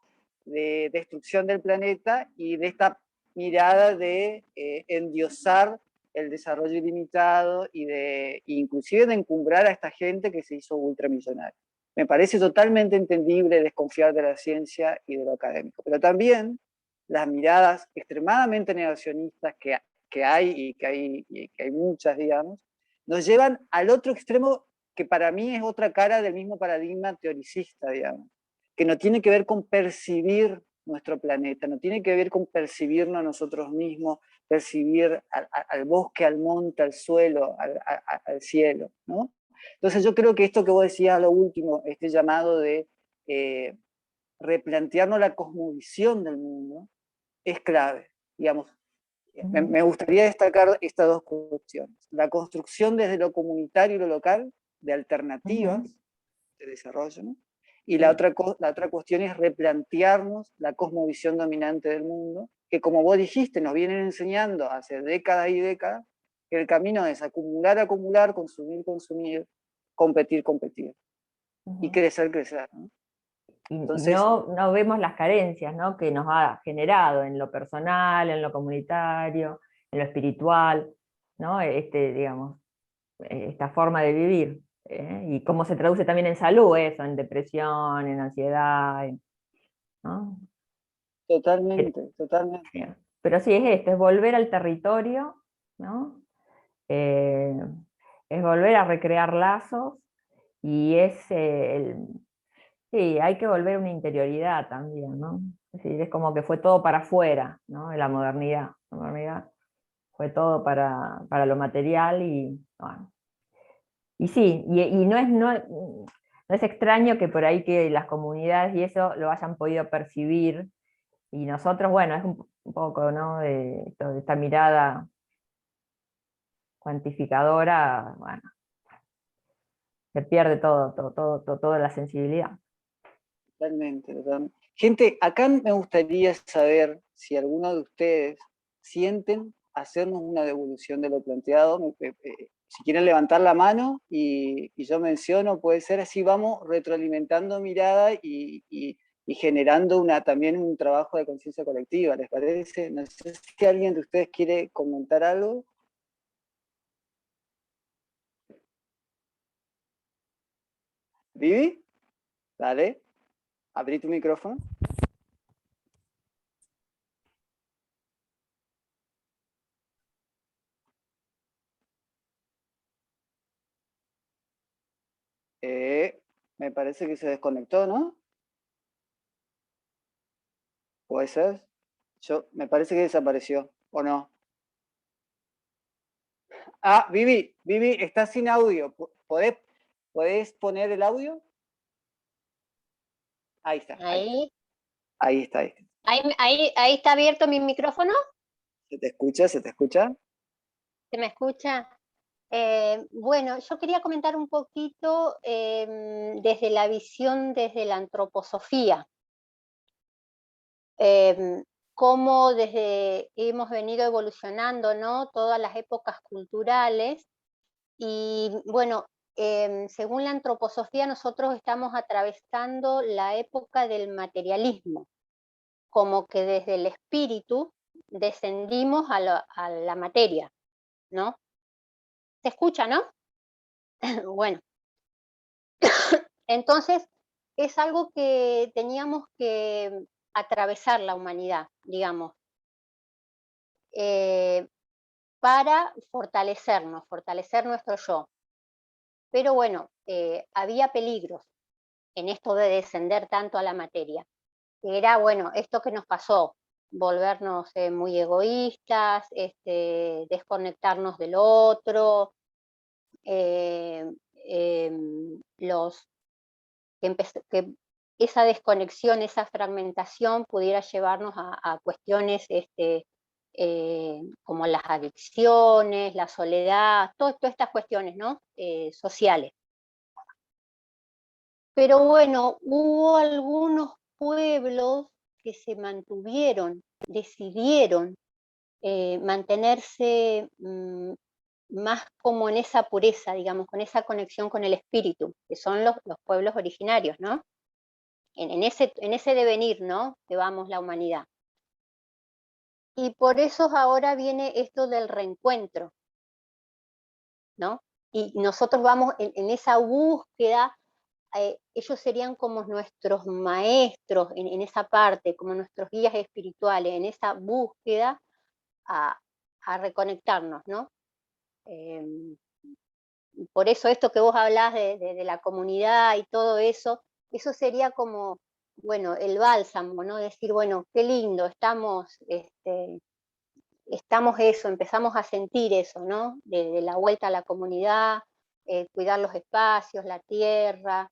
de destrucción del planeta y de esta mirada de endiosar el desarrollo ilimitado y inclusive de encumbrar a esta gente que se hizo ultramillonaria. Me parece totalmente entendible desconfiar de la ciencia y de lo académico, pero también las miradas extremadamente negacionistas que hay muchas, digamos, nos llevan al otro extremo que para mí es otra cara del mismo paradigma teoricista, digamos, que no tiene que ver con percibir nuestro planeta, no tiene que ver con percibirnos a nosotros mismos, percibir al bosque, al monte, al suelo, al cielo, ¿no? Entonces yo creo que esto que vos decías, lo último, este llamado de replantearnos la cosmovisión del mundo, es clave, digamos. Me gustaría destacar estas dos cuestiones. La construcción desde lo comunitario y lo local, de alternativas de desarrollo, ¿no? Y la otra cuestión es replantearnos la cosmovisión dominante del mundo, que como vos dijiste, nos vienen enseñando hace décadas y décadas, que el camino es acumular, acumular, consumir, consumir, competir, competir, y crecer, crecer, ¿no? Entonces, no vemos las carencias, ¿no?, que nos ha generado en lo personal, en lo comunitario, en lo espiritual, ¿no? Digamos, esta forma de vivir, y cómo se traduce también en salud eso, en depresión, en ansiedad, ¿no? Totalmente, totalmente. Pero sí, es volver al territorio, ¿no? Es volver a recrear lazos, y sí, hay que volver a una interioridad también, ¿no? Es decir, es como que fue todo para afuera, ¿no? De la modernidad. La modernidad fue todo para lo material, y bueno. Y sí, y no es extraño que por ahí que las comunidades y eso lo hayan podido percibir, y nosotros, bueno, es un poco, ¿no?, de esta mirada cuantificadora, bueno, se pierde toda la sensibilidad. Totalmente, totalmente. Gente, acá me gustaría saber si alguno de ustedes sienten hacernos una devolución de lo planteado. Si quieren levantar la mano y yo menciono, puede ser así, vamos retroalimentando mirada y generando también un trabajo de conciencia colectiva, ¿les parece? No sé si alguien de ustedes quiere comentar algo. ¿Vivi? Dale, abrí tu micrófono. Me parece que se desconectó, ¿no? ¿Puede ser? Me parece que desapareció, ¿o no? Ah, Vivi, estás sin audio. ¿Podés poner el audio? Ahí está. Ahí está. Ahí está abierto mi micrófono. ¿Se te escucha? ¿Se te escucha? ¿Se me escucha? Bueno, yo quería comentar un poquito desde la visión, desde la antroposofía. Cómo hemos venido evolucionando, ¿no?, todas las épocas culturales. Y bueno, según la antroposofía, nosotros estamos atravesando la época del materialismo, como que desde el espíritu descendimos a la materia, ¿no? ¿Se escucha, no? Bueno, entonces es algo que teníamos que atravesar la humanidad, digamos, para fortalecernos, fortalecer nuestro yo. Pero bueno, había peligros en esto de descender tanto a la materia. Era, bueno, esto que nos pasó, volvernos muy egoístas, desconectarnos del otro, que esa desconexión, esa fragmentación pudiera llevarnos a cuestiones como las adicciones, la soledad, todas estas cuestiones, ¿no?, sociales. Pero bueno, hubo algunos pueblos que se mantuvieron, decidieron mantenerse más como en esa pureza, digamos, con esa conexión con el espíritu, que son los pueblos originarios, ¿no? En ese devenir, ¿no?, que vamos la humanidad. Y por eso ahora viene esto del reencuentro, ¿no? Y nosotros vamos en esa búsqueda. Ellos serían como nuestros maestros en esa parte, como nuestros guías espirituales, en esa búsqueda a reconectarnos, ¿no? Por eso esto que vos hablás de la comunidad y todo eso sería como bueno, el bálsamo, ¿no? Decir, bueno, qué lindo, estamos eso, empezamos a sentir eso, ¿no? De la vuelta a la comunidad, cuidar los espacios, la tierra,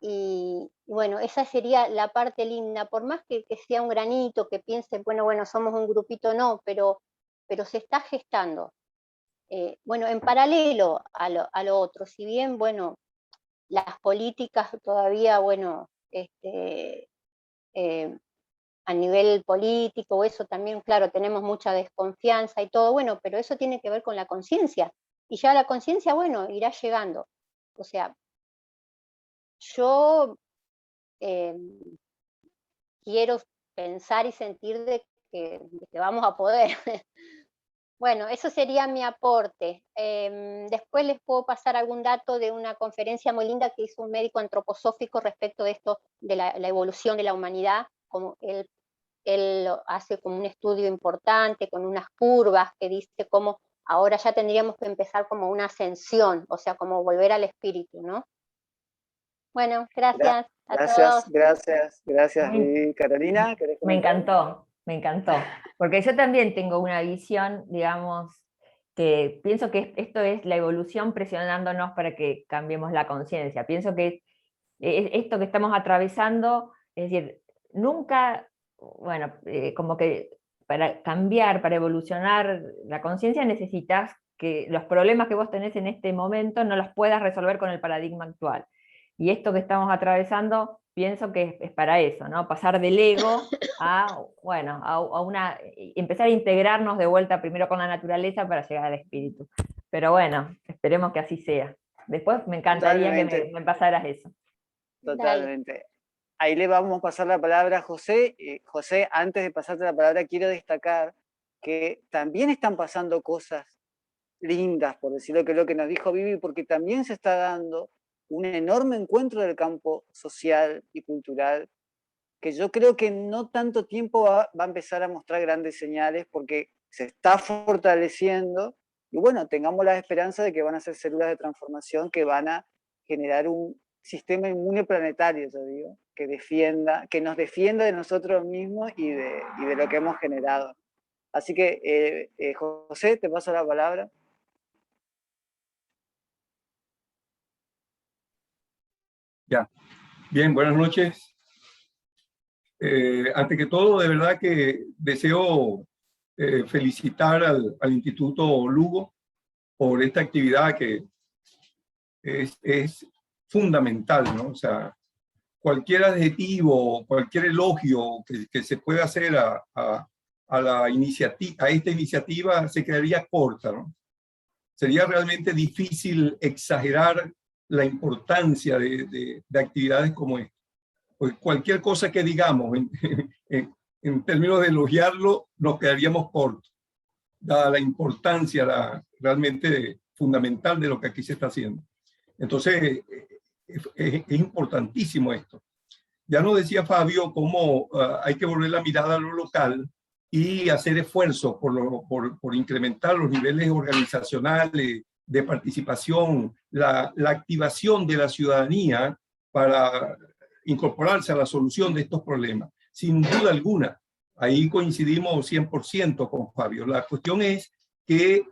y bueno, esa sería la parte linda, por más que sea un granito, que piense, bueno, somos un grupito, no, pero se está gestando. Bueno, en paralelo a lo otro, si bien, bueno, las políticas todavía, bueno, a nivel político, eso también, claro, tenemos mucha desconfianza y todo, bueno, pero eso tiene que ver con la conciencia. Y ya la conciencia, bueno, irá llegando. O sea, yo quiero pensar y sentir de que vamos a poder. Bueno, eso sería mi aporte. Después les puedo pasar algún dato de una conferencia muy linda que hizo un médico antroposófico respecto de esto, de la evolución de la humanidad, como él hace como un estudio importante con unas curvas que dice cómo ahora ya tendríamos que empezar como una ascensión, o sea, como volver al espíritu, ¿no? Bueno, gracias a todos. Gracias, Carolina. ¿Querés comentar? Me encantó, porque yo también tengo una visión, digamos, que pienso que esto es la evolución presionándonos para que cambiemos la conciencia. Pienso que esto que estamos atravesando, es decir, nunca, bueno, como que para cambiar, para evolucionar la conciencia necesitas que los problemas que vos tenés en este momento no los puedas resolver con el paradigma actual. Y esto que estamos atravesando, pienso que es para eso, ¿no? Pasar del ego a, bueno, empezar a integrarnos de vuelta primero con la naturaleza para llegar al espíritu. Pero bueno, esperemos que así sea. Después me encantaría que me pasaras eso. Totalmente. Dale. Ahí le vamos a pasar la palabra a José. José, antes de pasarte la palabra, quiero destacar que también están pasando cosas lindas, por decirlo, que es lo que nos dijo Vivi, porque también se está dando un enorme encuentro del campo social y cultural, que yo creo que en no tanto tiempo va a empezar a mostrar grandes señales, porque se está fortaleciendo, y bueno, tengamos la esperanza de que van a ser células de transformación que van a generar un sistema inmune planetario, yo digo, que nos defienda de nosotros mismos y de lo que hemos generado. Así que, José, te paso la palabra. Ya. Bien, buenas noches. Antes que todo, de verdad que deseo felicitar al Instituto Lugo por esta actividad que es fundamental, ¿no? O sea, cualquier adjetivo, cualquier elogio que se pueda hacer a esta iniciativa se quedaría corta, ¿no? Sería realmente difícil exagerar la importancia de actividades como esta. Pues cualquier cosa que digamos en términos de elogiarlo, nos quedaríamos cortos, dada la importancia realmente fundamental de lo que aquí se está haciendo. Entonces, es importantísimo esto. Ya nos decía Fabio cómo hay que volver la mirada a lo local y hacer esfuerzos por incrementar los niveles organizacionales, de participación, la activación de la ciudadanía para incorporarse a la solución de estos problemas. Sin duda alguna, ahí coincidimos 100% con Fabio. La cuestión es que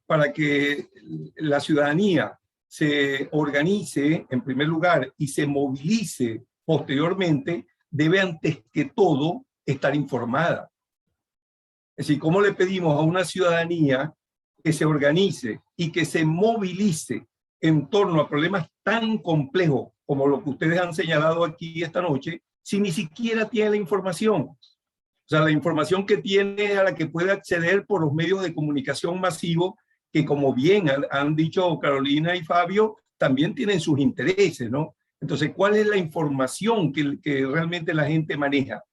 para que la ciudadanía se organice en primer lugar y se movilice posteriormente, debe antes que todo estar informada. Es decir, ¿cómo le pedimos a una ciudadanía que se organice y que se movilice en torno a problemas tan complejos como lo que ustedes han señalado aquí esta noche, si ni siquiera tiene la información? O sea, la información que tiene a la que puede acceder por los medios de comunicación masivos, que como bien han dicho Carolina y Fabio, también tienen sus intereses, ¿no? Entonces, ¿cuál es la información que realmente la gente maneja?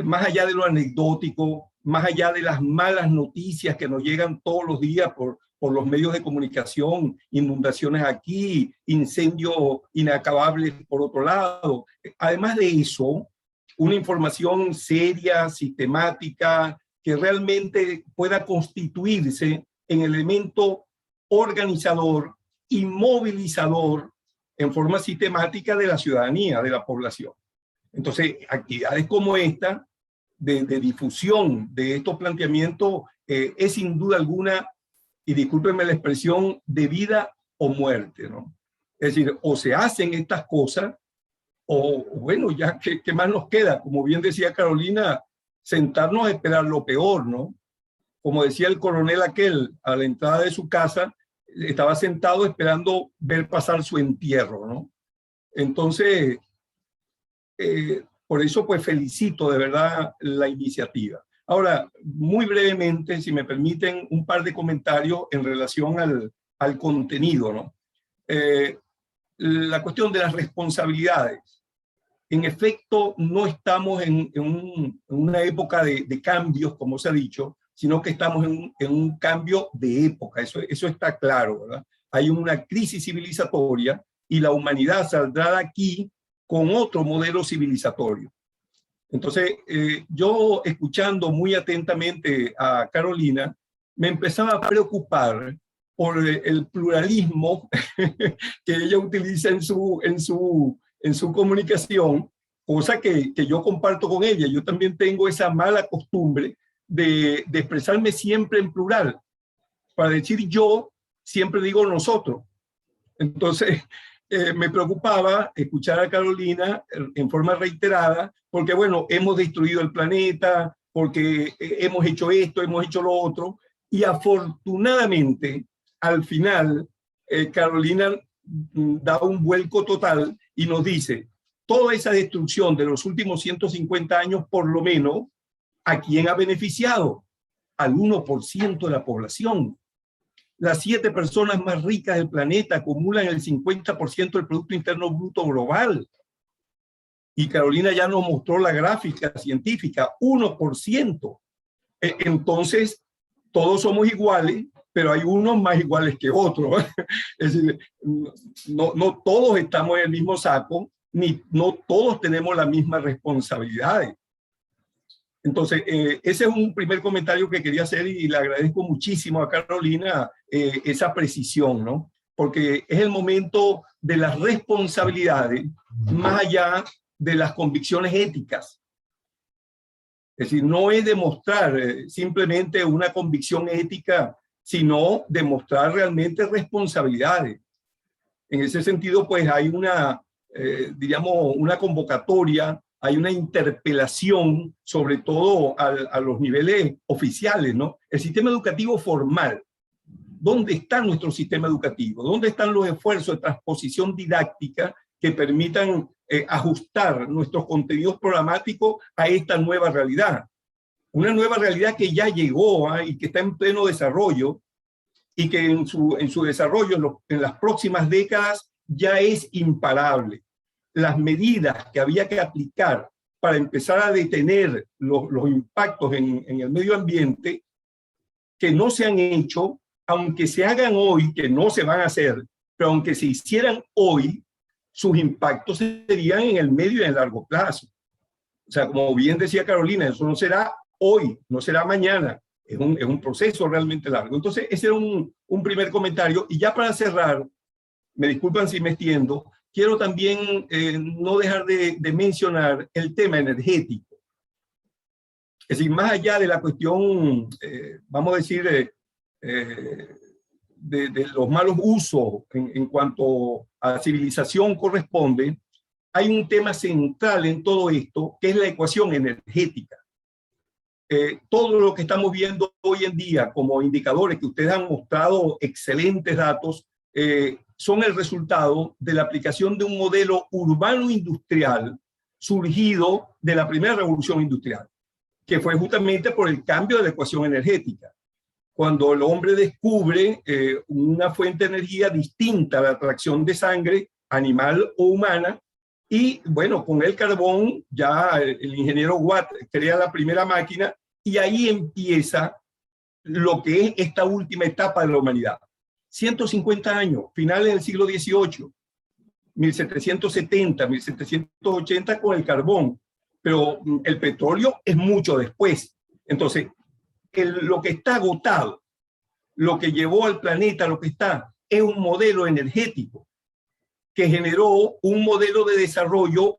Más allá de lo anecdótico, más allá de las malas noticias que nos llegan todos los días por los medios de comunicación, inundaciones aquí, incendios inacabables por otro lado. Además de eso, una información seria, sistemática, que realmente pueda constituirse en elemento organizador y movilizador en forma sistemática de la ciudadanía, de la población. Entonces, actividades como esta, de difusión de estos planteamientos, es sin duda alguna, y discúlpenme la expresión, de vida o muerte, ¿no? Es decir, o se hacen estas cosas, o bueno, ya, ¿qué más nos queda? Como bien decía Carolina, sentarnos a esperar lo peor, ¿no? Como decía el coronel aquel, a la entrada de su casa, estaba sentado esperando ver pasar su entierro, ¿no? Entonces, por eso pues felicito de verdad la iniciativa. Ahora, muy brevemente, si me permiten, un par de comentarios en relación al contenido, ¿no? La cuestión de las responsabilidades. En efecto, no estamos en una época de cambios, como se ha dicho, sino que estamos en un cambio de época. Eso está claro, ¿verdad? Hay una crisis civilizatoria y la humanidad saldrá de aquí con otro modelo civilizatorio. Entonces, yo escuchando muy atentamente a Carolina, me empezaba a preocupar por el pluralismo que ella utiliza en su comunicación, cosa que yo comparto con ella. Yo también tengo esa mala costumbre de expresarme siempre en plural. Para decir yo, siempre digo nosotros. Entonces, me preocupaba escuchar a Carolina en forma reiterada, porque bueno, hemos destruido el planeta, porque hemos hecho esto, hemos hecho lo otro, y afortunadamente, al final, Carolina da un vuelco total y nos dice, toda esa destrucción de los últimos 150 años, por lo menos, ¿a quién ha beneficiado? Al 1% de la población. Las 7 personas más ricas del planeta acumulan el 50% del Producto Interno Bruto global. Y Carolina ya nos mostró la gráfica científica, 1%. Entonces, todos somos iguales, pero hay unos más iguales que otros. Es decir, no todos estamos en el mismo saco, ni no todos tenemos las mismas responsabilidades. Entonces, ese es un primer comentario que quería hacer y le agradezco muchísimo a Carolina esa precisión, ¿no? Porque es el momento de las responsabilidades más allá de las convicciones éticas. Es decir, no es demostrar simplemente una convicción ética, sino demostrar realmente responsabilidades. En ese sentido, pues hay digamos, una convocatoria, hay una interpelación, sobre todo a los niveles oficiales, ¿no? El sistema educativo formal. ¿Dónde está nuestro sistema educativo? ¿Dónde están los esfuerzos de transposición didáctica que permitan ajustar nuestros contenidos programáticos a esta nueva realidad? Una nueva realidad que ya llegó y que está en pleno desarrollo y que en su desarrollo en las próximas décadas ya es imparable. Las medidas que había que aplicar para empezar a detener los impactos en el medio ambiente, que no se han hecho, aunque se hagan hoy, que no se van a hacer, pero aunque se hicieran hoy, sus impactos serían en el medio y en el largo plazo. O sea, como bien decía Carolina, eso no será hoy, no será mañana, es un proceso realmente largo. Entonces, ese era un primer comentario. Y ya para cerrar, me disculpan si me extiendo, quiero también no dejar de mencionar el tema energético. Es decir, más allá de la cuestión, vamos a decir, de los malos usos en cuanto a civilización corresponde, hay un tema central en todo esto, que es la ecuación energética. Todo lo que estamos viendo hoy en día como indicadores que ustedes han mostrado excelentes datos, son el resultado de la aplicación de un modelo urbano-industrial surgido de la primera revolución industrial, que fue justamente por el cambio de la ecuación energética. Cuando el hombre descubre una fuente de energía distinta a la atracción de sangre, animal o humana, y bueno, con el carbón ya el ingeniero Watt crea la primera máquina y ahí empieza lo que es esta última etapa de la humanidad. 150 años, finales del siglo XVIII, 1770, 1780 con el carbón, pero el petróleo es mucho después. Entonces, lo que está agotado, lo que llevó al planeta, lo que está, es un modelo energético que generó un modelo de desarrollo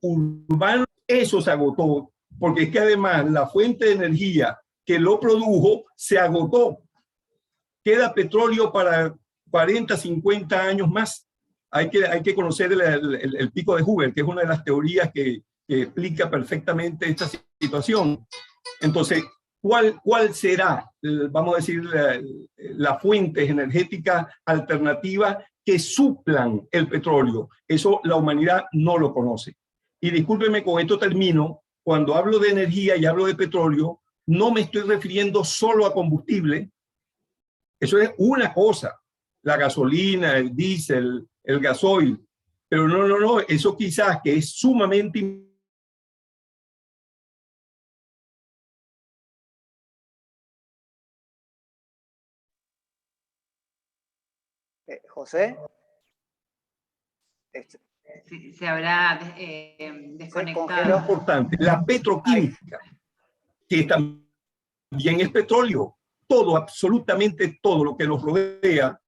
urbano, eso se agotó, porque es que además la fuente de energía que lo produjo se agotó. Queda petróleo para 40, 50 años más. Hay que conocer el pico de Hoover, que es una de las teorías que explica perfectamente esta situación. Entonces, ¿cuál será, vamos a decir, la fuente energética alternativa que suplan el petróleo? Eso la humanidad no lo conoce. Y discúlpeme, con esto termino. Cuando hablo de energía y hablo de petróleo, no me estoy refiriendo solo a combustible. Eso es una cosa, la gasolina, el diésel, el gasoil. Pero no, eso quizás que es sumamente importante. José. Se habrá desconectado. Es importante, la petroquímica, que también es petróleo. Todo, absolutamente todo lo que nos rodea.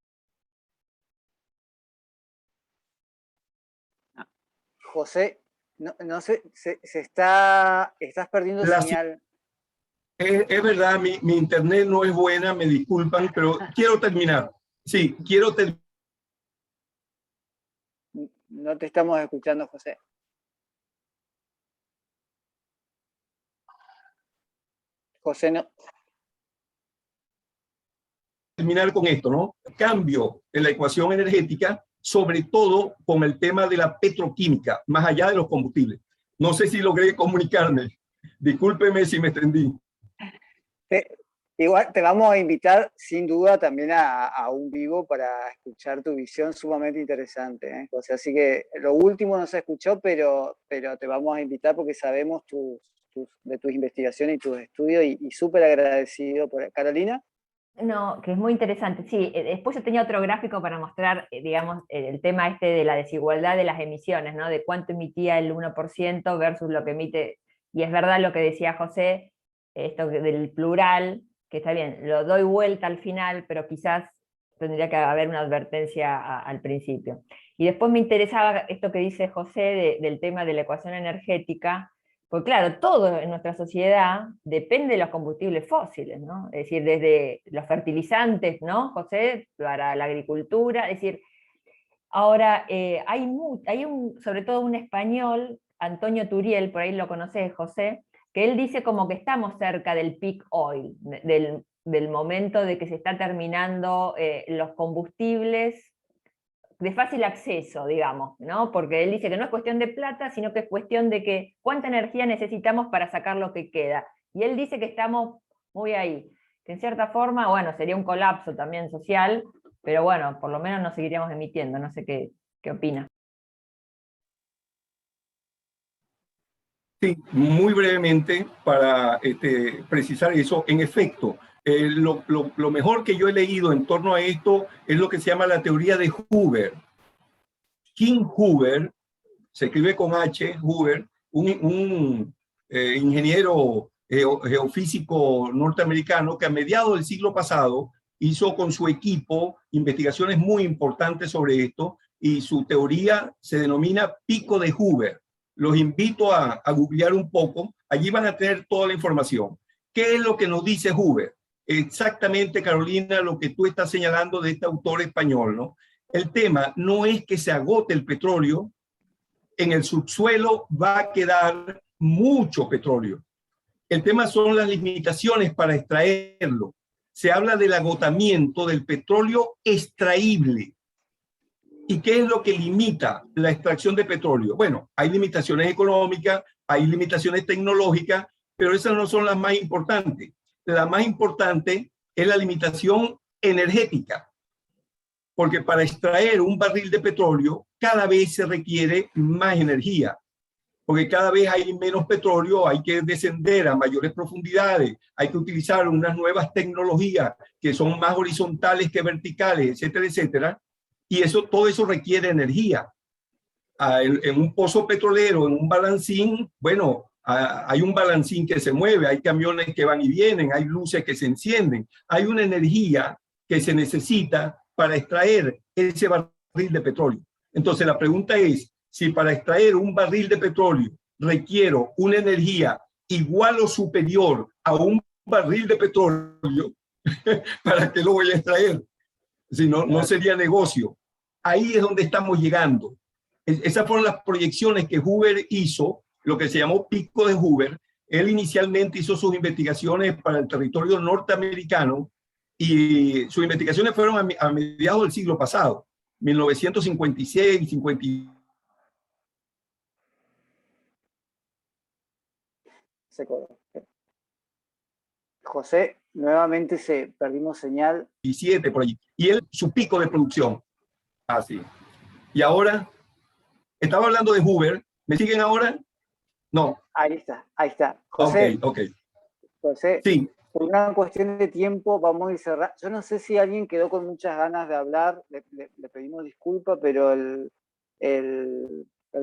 José, no sé, estás perdiendo señal. Es verdad, mi internet no es buena, me disculpan, pero quiero terminar. Sí, quiero terminar. No te estamos escuchando, José. José, no. Terminar con esto, ¿no? Cambio en la ecuación energética, sobre todo con el tema de la petroquímica, más allá de los combustibles. No sé si logré comunicarme. Discúlpeme si me extendí. Igual te vamos a invitar, sin duda, también a un vivo para escuchar tu visión sumamente interesante, ¿eh? O sea, así que lo último no se escuchó, pero te vamos a invitar porque sabemos de tus investigaciones y tus estudios y súper agradecido por... Carolina. No, que es muy interesante. Sí, después yo tenía otro gráfico para mostrar, digamos, el tema este de la desigualdad de las emisiones, ¿no? De cuánto emitía el 1% versus lo que emite, y es verdad lo que decía José, esto del plural, que está bien, lo doy vuelta al final, pero quizás tendría que haber una advertencia al principio. Y después me interesaba esto que dice José del tema de la ecuación energética, porque claro, todo en nuestra sociedad depende de los combustibles fósiles, ¿no? Es decir, desde los fertilizantes, ¿no, José?, para la agricultura, es decir, ahora hay sobre todo un español, Antonio Turiel, por ahí lo conocés, José, que él dice como que estamos cerca del peak oil, del momento de que se está terminando los combustibles de fácil acceso, digamos, ¿no? Porque él dice que no es cuestión de plata, sino que es cuestión de que cuánta energía necesitamos para sacar lo que queda. Y él dice que estamos muy ahí, que en cierta forma, bueno, sería un colapso también social, pero bueno, por lo menos no seguiríamos emitiendo, no sé qué opina. Sí, muy brevemente para precisar eso. En efecto, lo mejor que yo he leído en torno a esto es lo que se llama la teoría de Hoover. King Hoover, se escribe con H, Hoover, un ingeniero geofísico norteamericano que a mediados del siglo pasado hizo con su equipo investigaciones muy importantes sobre esto, y su teoría se denomina pico de Hoover. Los invito a googlear un poco, allí van a tener toda la información. ¿Qué es lo que nos dice Hoover? Exactamente, Carolina, lo que tú estás señalando de este autor español, ¿no? El tema no es que se agote el petróleo, en el subsuelo va a quedar mucho petróleo. El tema son las limitaciones para extraerlo. Se habla del agotamiento del petróleo extraíble. ¿Y qué es lo que limita la extracción de petróleo? Bueno, hay limitaciones económicas, hay limitaciones tecnológicas, pero esas no son las más importantes. La más importante es la limitación energética, porque para extraer un barril de petróleo cada vez se requiere más energía, porque cada vez hay menos petróleo, hay que descender a mayores profundidades, hay que utilizar unas nuevas tecnologías que son más horizontales que verticales, etcétera, etcétera. Y todo eso requiere energía. En un pozo petrolero, en un balancín, bueno, hay un balancín que se mueve, hay camiones que van y vienen, hay luces que se encienden, hay una energía que se necesita para extraer ese barril de petróleo. Entonces la pregunta es, si para extraer un barril de petróleo requiero una energía igual o superior a un barril de petróleo, ¿para qué lo voy a extraer? Si no, no sería negocio. Ahí es donde estamos llegando. Esas fueron las proyecciones que Hoover hizo, lo que se llamó pico de Hoover. Él inicialmente hizo sus investigaciones para el territorio norteamericano y sus investigaciones fueron a mediados del siglo pasado, 1956, 50. Se cortó. José, nuevamente perdimos señal. 17 por allí. Y él, su pico de producción. Así. Y ahora, estaba hablando de Hoover. ¿Me siguen ahora? No. Ahí está. José, Ok. José, Sí. por una cuestión de tiempo vamos a ir cerrando. Yo no sé si alguien quedó con muchas ganas de hablar, le pedimos disculpas, pero el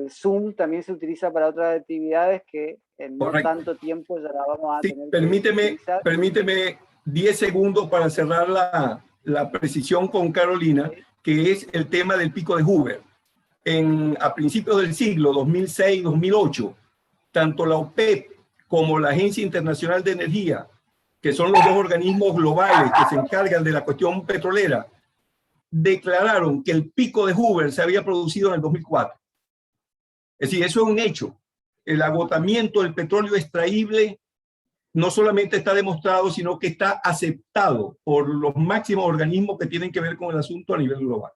Zoom también se utiliza para otras actividades que en no Correcto. tanto tiempo ya la vamos a tener permíteme, que utilizar. Permíteme 10 segundos para cerrar la precisión con Carolina, que es el tema del pico de Hoover. A principios del siglo, 2006-2008, tanto la OPEP como la Agencia Internacional de Energía, que son los dos organismos globales que se encargan de la cuestión petrolera, declararon que el pico de Hoover se había producido en el 2004. Es decir, eso es un hecho. El agotamiento del petróleo extraíble no solamente está demostrado, sino que está aceptado por los máximos organismos que tienen que ver con el asunto a nivel global.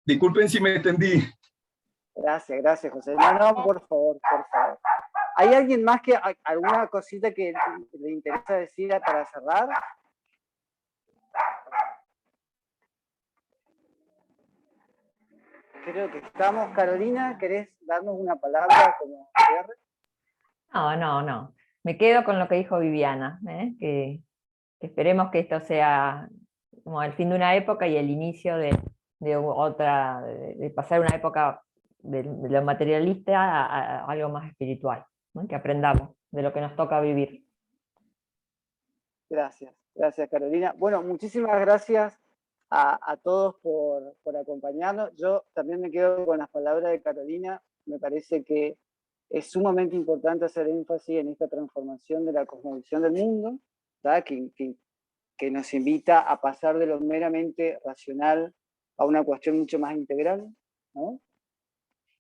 Disculpen si me extendí. Gracias, José. No, por favor. ¿Hay alguien más que alguna cosita que le interesa decir para cerrar? Creo que estamos. Carolina, ¿querés darnos una palabra como cierre? No. Me quedo con lo que dijo Viviana, que esperemos que esto sea como el fin de una época y el inicio de otra, de pasar una época de lo materialista a algo más espiritual, ¿no? Que aprendamos de lo que nos toca vivir. Gracias, Carolina. Bueno, muchísimas gracias a todos por acompañarnos. Yo también me quedo con las palabras de Carolina. Me parece que es sumamente importante hacer énfasis en esta transformación de la cosmovisión del mundo, que nos invita a pasar de lo meramente racional a una cuestión mucho más integral, ¿no?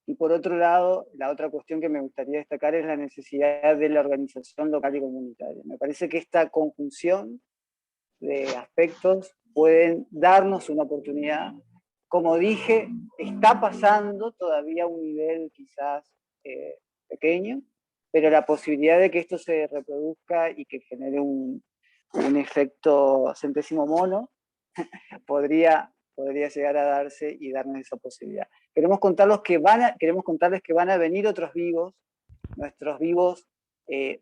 Y por otro lado, la otra cuestión que me gustaría destacar es la necesidad de la organización local y comunitaria. Me parece que esta conjunción de aspectos pueden darnos una oportunidad. Como dije, está pasando todavía a un nivel quizás pequeño, pero la posibilidad de que esto se reproduzca y que genere un efecto centésimo mono podría llegar a darse y darnos esa posibilidad. Queremos contarles que van a venir otros vivos. Nuestros vivos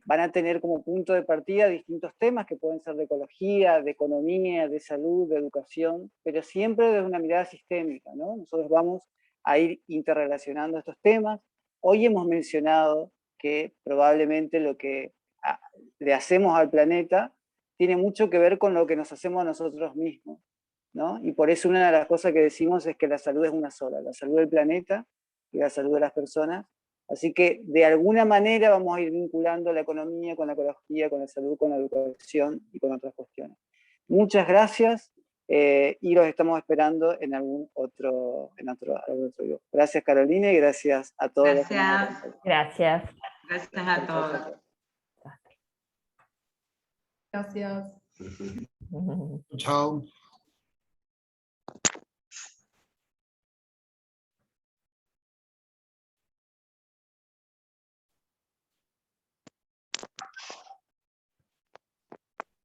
van a tener como punto de partida distintos temas que pueden ser de ecología, de economía, de salud, de educación, pero siempre desde una mirada sistémica, ¿no? Nosotros vamos a ir interrelacionando estos temas. Hoy hemos mencionado que probablemente lo que le hacemos al planeta tiene mucho que ver con lo que nos hacemos a nosotros mismos, ¿no? Y por eso una de las cosas que decimos es que la salud es una sola, la salud del planeta y la salud de las personas. Así que de alguna manera vamos a ir vinculando la economía con la ecología, con la salud, con la educación y con otras cuestiones. Muchas gracias y los estamos esperando en algún otro video. Gracias, Carolina, y gracias a todos. Gracias. Gracias a todos. Gracias. Chao.